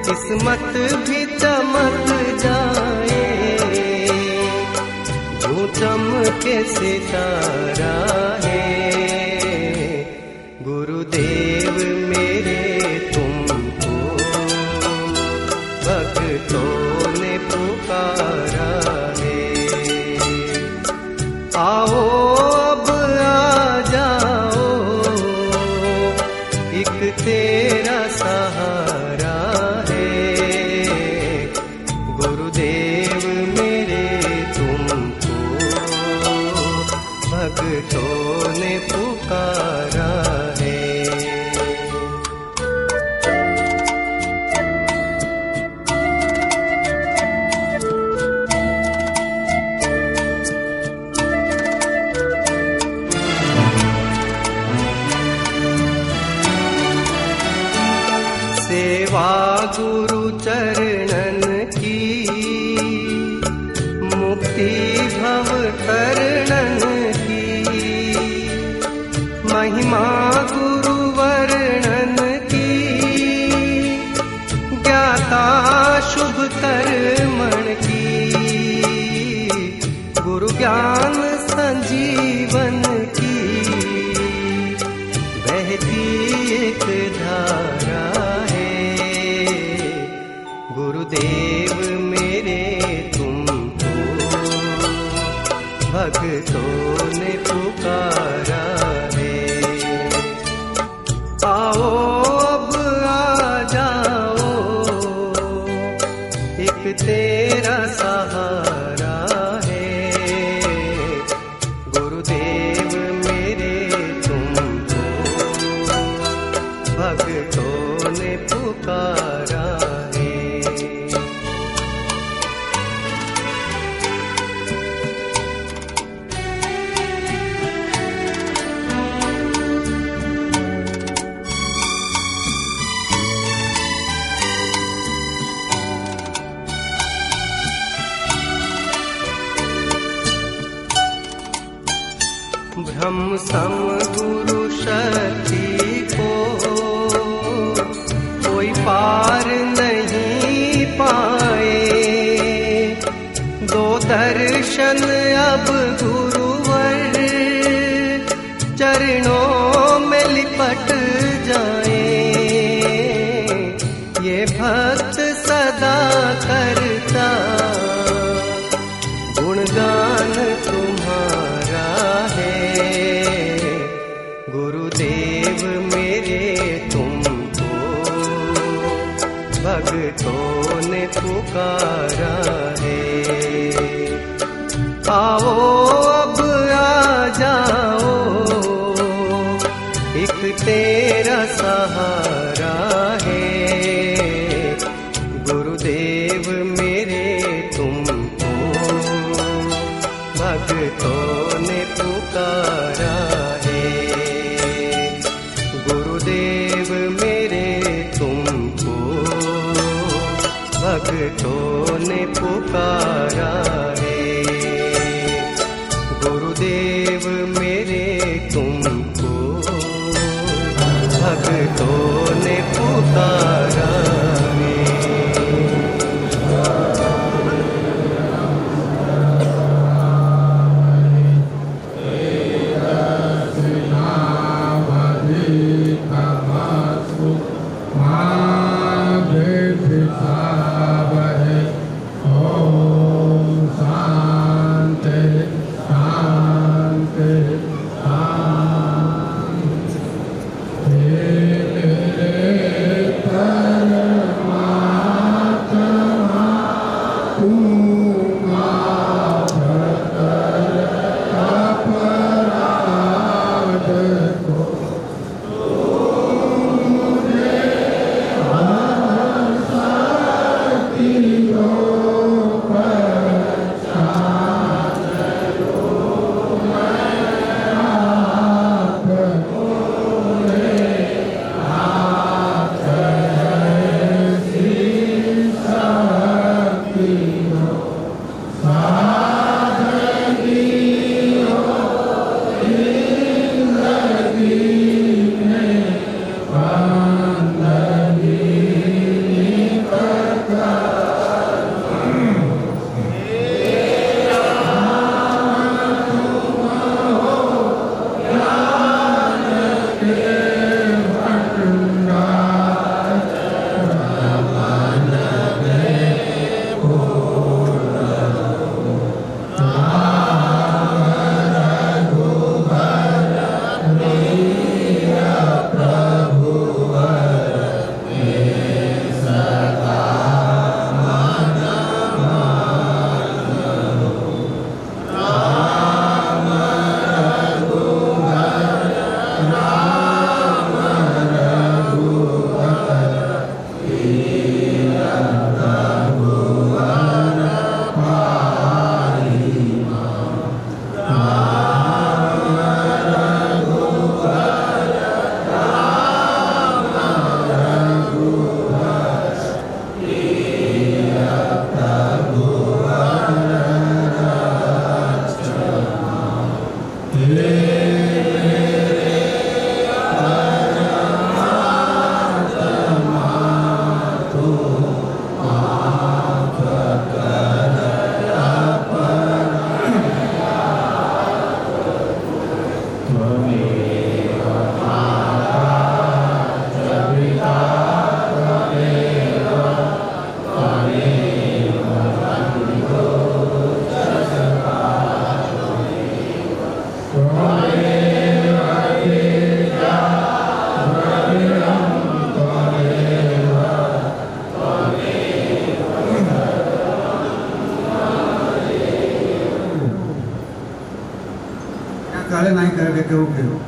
किस्मत भी चमक जाए, जो चमके सितारा है। गुरुदेव मेरे तुमको भक्तों ने पुकारा है। आओ अब आ जाओ, एक तेरा सहारा है। गुरुदेव मेरे तुमको भक्तों ने पुकारा है। सेवा गुरु चरणन की, मुक्ति भव तरणन की। महिमा गुरु वर्णन की, ज्ञाता शुभ कर्मण की। गुरु ज्ञान संजीवन की, बहती एक धारा है। गुरुदेव मेरे तुमको भक्तों ने पुकारा है। आओ अब आ जाओ, एक तेरा सहारा है। गुरुदेव मेरे भ्रम सम गुरु शक्ति को कोई पार नहीं पाए। दो दर्शन अब गुरुवर चरणों में लिपट जाए। ये भक्त सदा करता गुणगान तुम्हारा है। गुरुदेव मेरे तुमको भक्तों ने पुकारा है। आओ अब आ जाओ, एक तेरा सहारा है। गुरुदेव मेरे तुमको भक्तों ने पुकारा है। गुरुदेव मेरे तुमको भक्तों ने पुकारा है। गुरुदेव मेरे तुमको भक्तों ने पुकारा है। કાલે નહીં કરે કે કેવું કેવું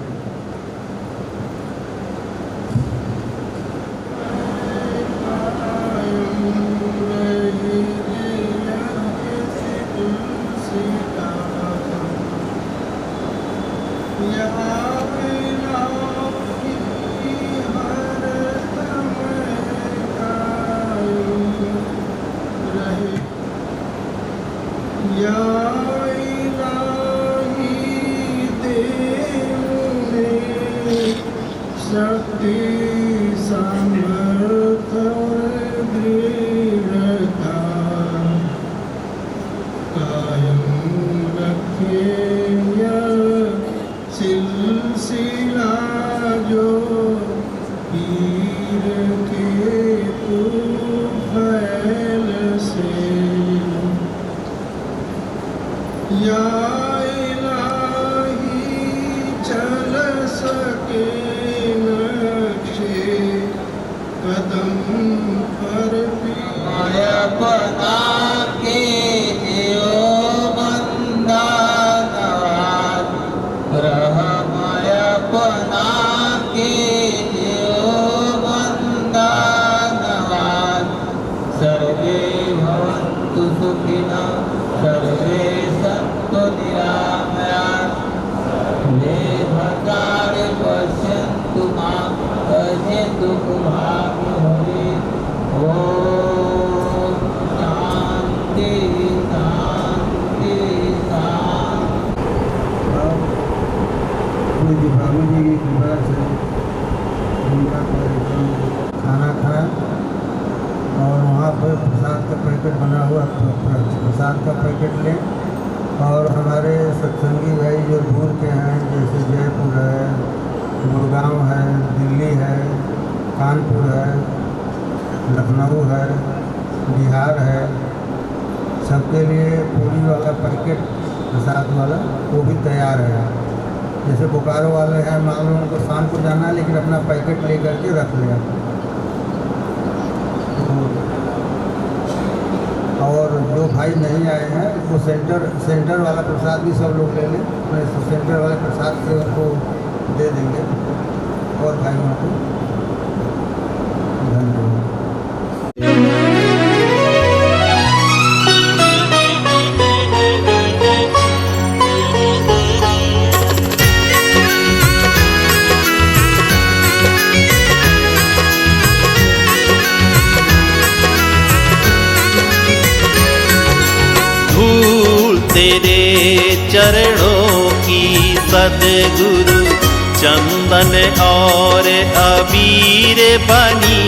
या इलाही दे कदम पर भी अपना के जियो बंदा नवाज रहमय अपना के जियो बंदा नवाज सर्वे भवन्तु सुखिनः सर्वे सन्तु निरामयाः लेभकारे पश्यन्तु मां भजन्तु भाग्यहरे ओम शांति शांति शांति। पूज्य बाबू जी की कृपा से उनका कार्यक्रम खाना खाया और वहाँ पर प्रसाद का पैकेट बना हुआ प्रसाद का पैकेट लें और हमारे सत्संगी भाई जो दूर के हैं जैसे जयपुर है, गुड़गांव है, दिल्ली है, कानपुर है, लखनऊ है, बिहार है, सबके लिए पूरी वाला पैकेट प्रसाद वाला वो भी तैयार है। जैसे बोकारो वाले हैं, मान लो उनको शाम को जाना है लेकिन अपना पैकेट ले करके रख लिया। और जो भाई नहीं आए हैं वो सेंटर वाला प्रसाद भी सब लोग ले लें, सेंटर वाले प्रसाद से उनको दे देंगे और भाइयों को धन्यवाद। तेरे चरणों की सद्गुरु चंदन और अबीर बनी।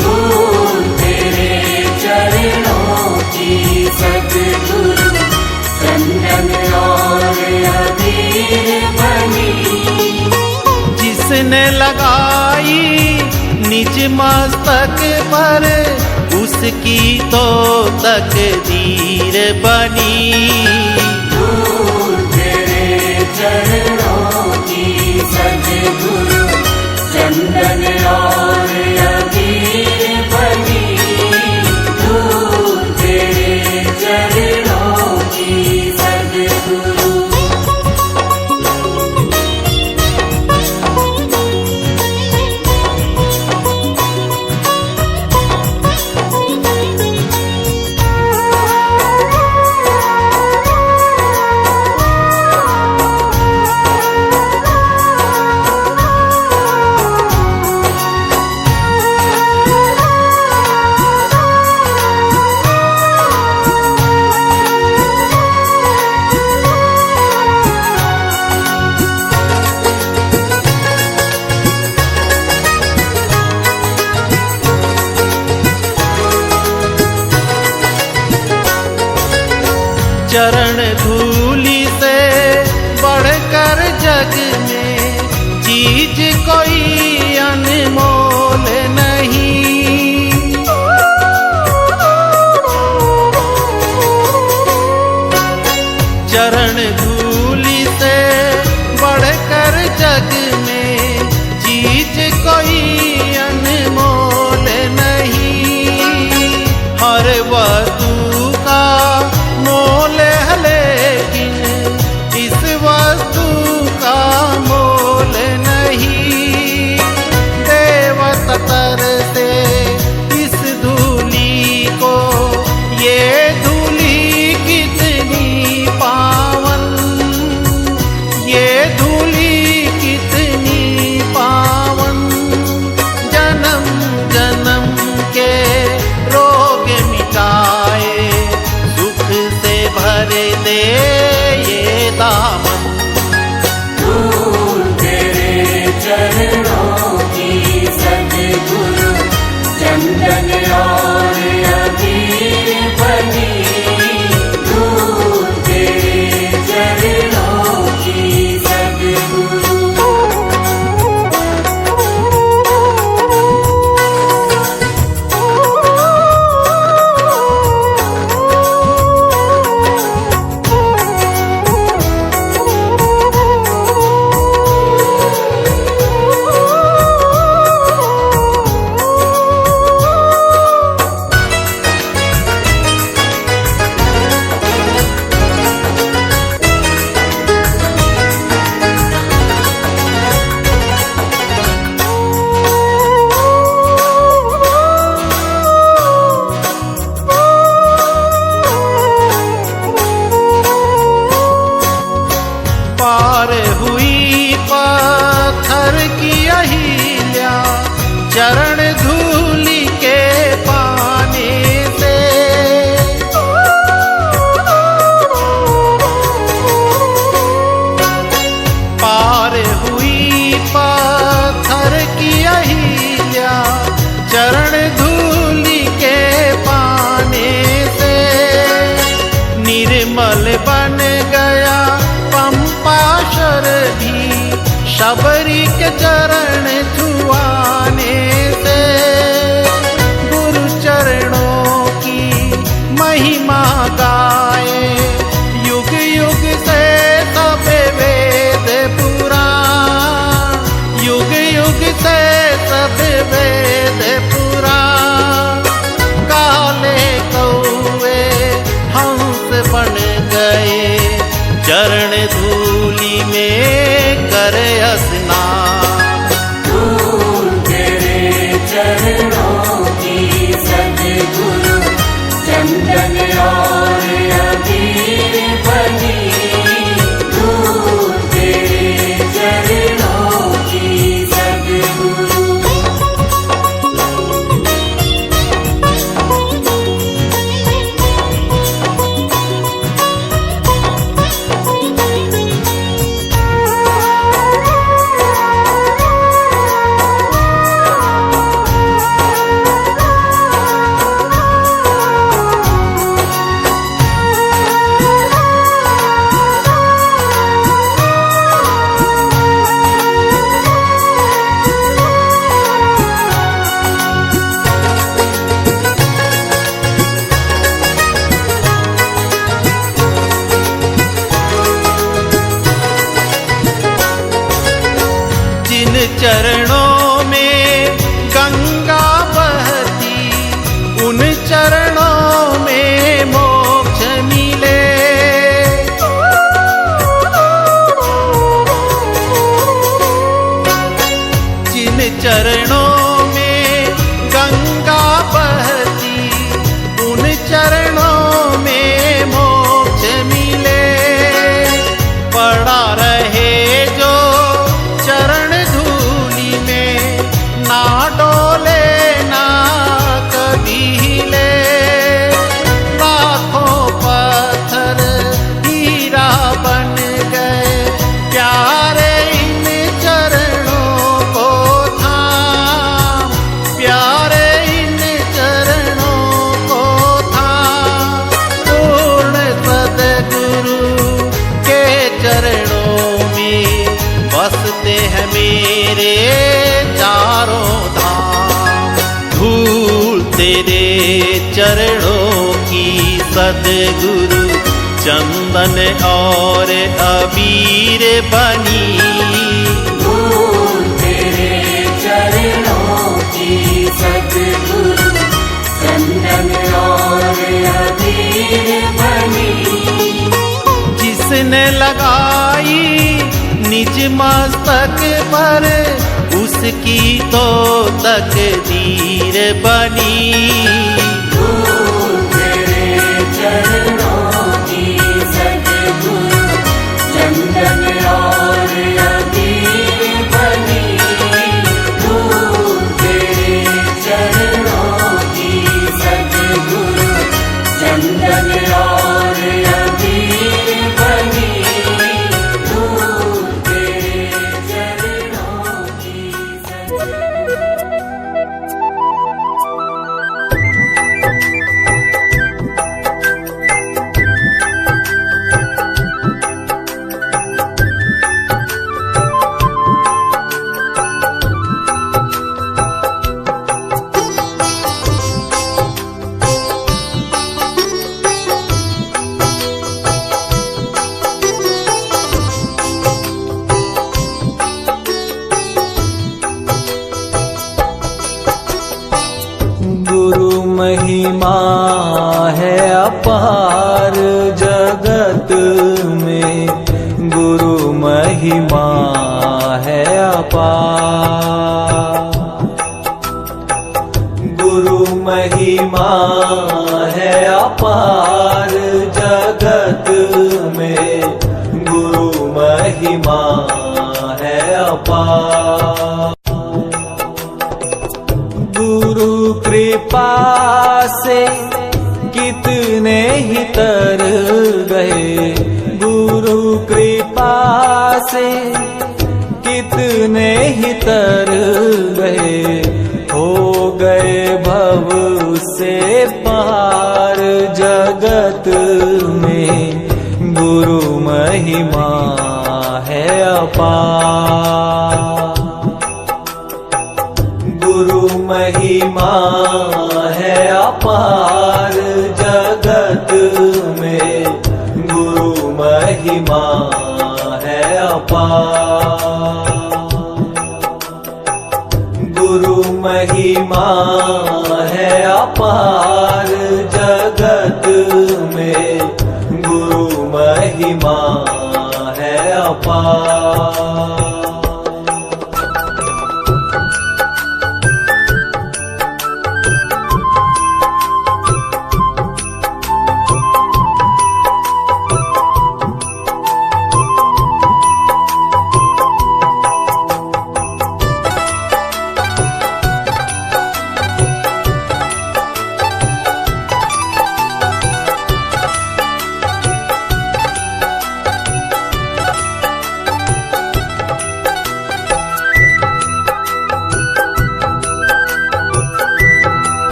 धूल तेरे चरणों की सद्गुरु चंदन और अबीर बनी। जिसने लगाई निज मस्तक पर उसकी तो तकदीर बनी। धूल तेरे चरणों की सद्गुरु चंदन और अबीर बनी। धूल तेरे चरणों की सद्गुरु। चरण धूलि से बढ़कर जग में चीज कोई अनमोल नहीं। चरण धूलि से बढ़कर जग में चीज कोई अनमोल नहीं। हर वस्तु का मोल है लेकिन इस वस्तु का मोल नहीं। पार हुई पत्थर की अहिल्या चरण धूलि के पाने से। पार हुई पत्थर की अहिल्या चरण धूलि के पाने से। निर्मल बन गया पंपाशर भी शबरी के चरण छुआने से। गुरु चरणों की महिमा गाए युग युग से सब वेद पुराण। युग युग से सब वेद पुराण। काले कौवे हंस बन गए चरण धूलि में कर स्नान। धूल तेरे चरणों की सद्गुरु चंदन और अबीर बनी। धूल तेरे चरणों की सद्गुरु। चरणों में गंगा बहती उन चरणों में मोक्ष मिले। जिन चरणों में गंगा बहती उन चरणों में मोक्ष मिले। पड़ा रहे जो चरण ना डोले ना कभी हिले। लाखों पत्थर हीरा बन गए प्यारे इन चरणों को थाम। प्यारे इन चरणों को थाम। पूर्ण सद्गुरु के चरणों में बसते हैं मेरे चारों धाम। धूल तेरे चरणों की सद्गुरु चंदन और अबीर बनी। धूल तेरे चरणों की सद्गुरु चंदन और अबीर बनी। जिसने लगाई निज मस्तक पर उसकी तो तकदीर बनी। धूल तेरे चरणों की सद्गुरु चंदन और अबीर बनी। धूल तेरे चरणों की सद्गुरु चंदन और अबीर बनी। महिमा है अपार जगत में, गुरु महिमा है अपार। गुरु महिमा है अपार जगत में, गुरु महिमा महिमा है अपार। गुरु कृपा से कितने ही तर गए, गुरु कृपा से कितने ही तर गए, हो गए भव से पार। जगत में गुरु महिमा है अपार। गुरु महिमा है अपार। जगत में गुरु महिमा है अपार। गुरु महिमा है अपार। जगत में गुरु महिमा है अपार।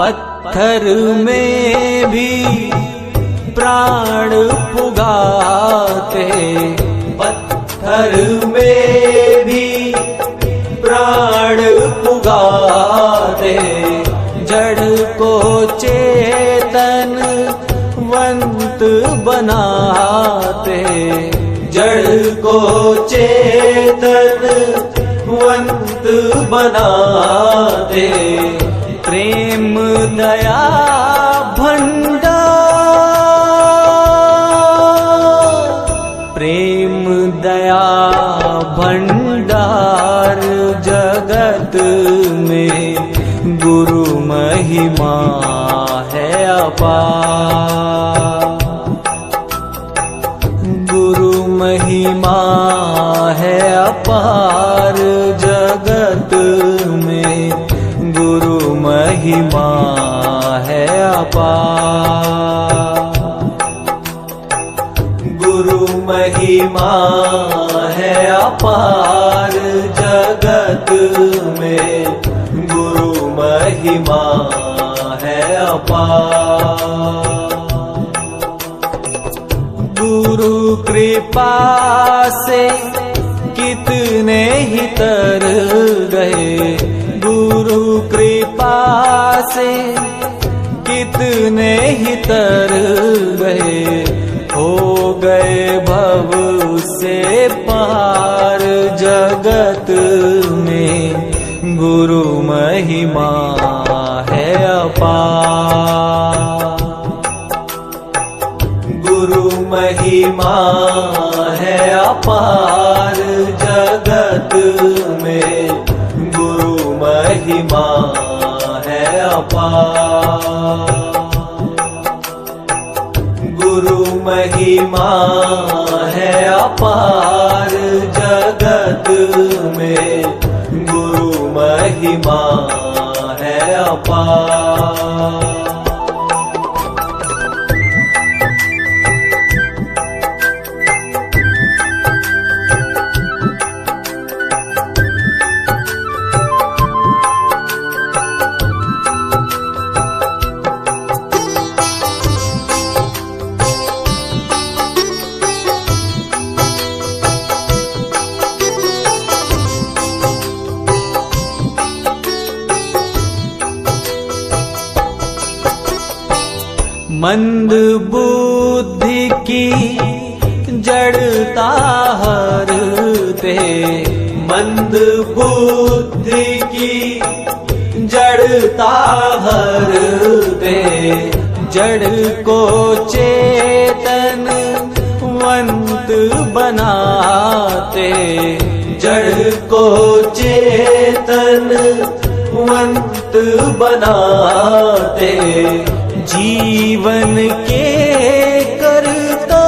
पत्थर में भी प्राण पुगाते, पत्थर में भी प्राण पुगाते, जड़ को चेतनवंत बनाते, जड़ को चेतनवंत बनाते। प्रेम दया भंडार, प्रेम दया भंडार। जगत में गुरु महिमा है अपार। गुरु महिमा है अपार। जगत में गुरु महिमा है अपार। गुरु महिमा है अपार। जगत में गुरु महिमा है अपार। गुरु कृपा से कितने ही तर गए, गुरु कृपा से कितने ही तर गए, हो गए भव से पार। जगत में गुरु महिमा है अपार। गुरु महिमा है अपार। जगत में गुरु महिमा है अपार। गुरु महिमा है अपार। जगत में गुरु महिमा है अपार। मंद बुद्धि की जड़ता हरते, मंद बुद्धि की जड़ता हरते, जड़ को चेतनवंत बनाते, जड़ को चेतनवंत बनाते। जीवन के करता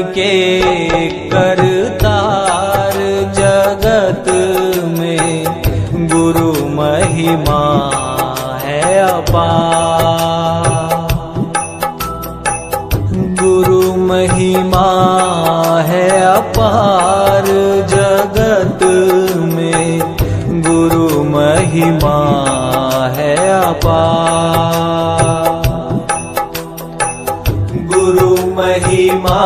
के करतार जगत में गुरु महिमा है अपार। गुरु महिमा है अपार जगत में गुरु महिमा है अपार। गुरु महिमा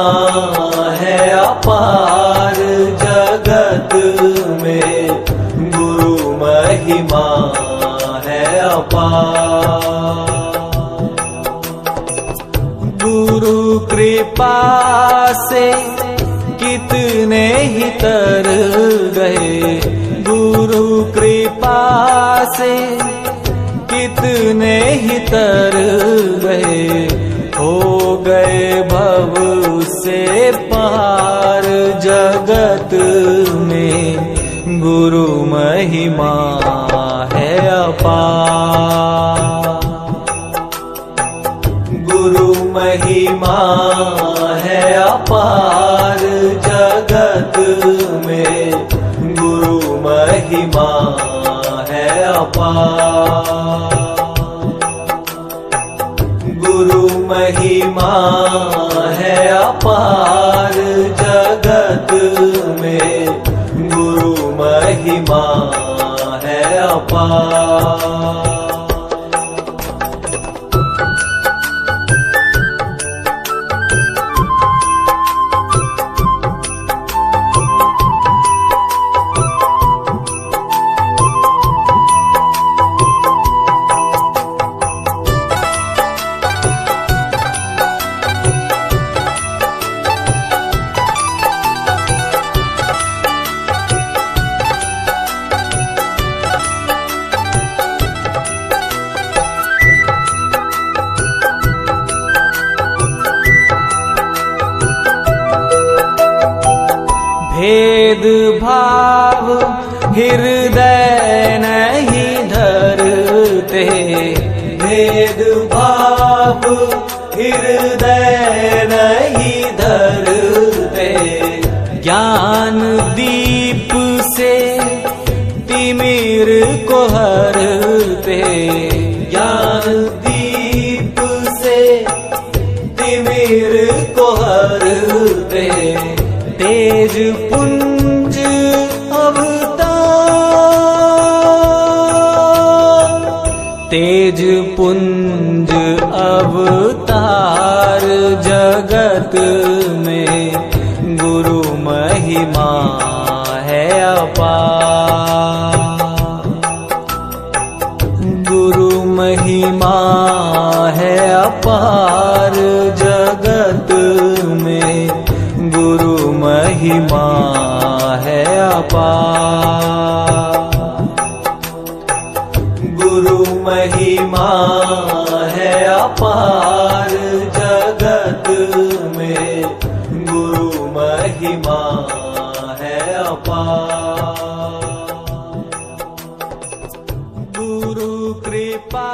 है अपार जगत में गुरु महिमा है अपार। गुरु कृपा से कितने ही तर गए। गुरु कृपा से कितने ही तर गए। हो गए भव से पार जगत में गुरु महिमा है अपार। गुरु महिमा है अपार जगत में गुरु महिमा है अपार। गुरु महिमा है अपार जगत में गुरु महिमा है अपार। भेद भाव हृदय नहीं धरते। भेद भाव हृदय नहीं धरते। ज्ञान दीप से तिमिर को हरते। ज्ञान दीप से तिमिर को हरते। तेज पुंज अवतार। तेज पुंज अवतार जगत में गुरु महिमा है अपार। गुरु महिमा है अपार जगत में गुरु महिमा है अपार। गुरु महिमा है अपार जगत में गुरु महिमा है अपार। गुरु कृपा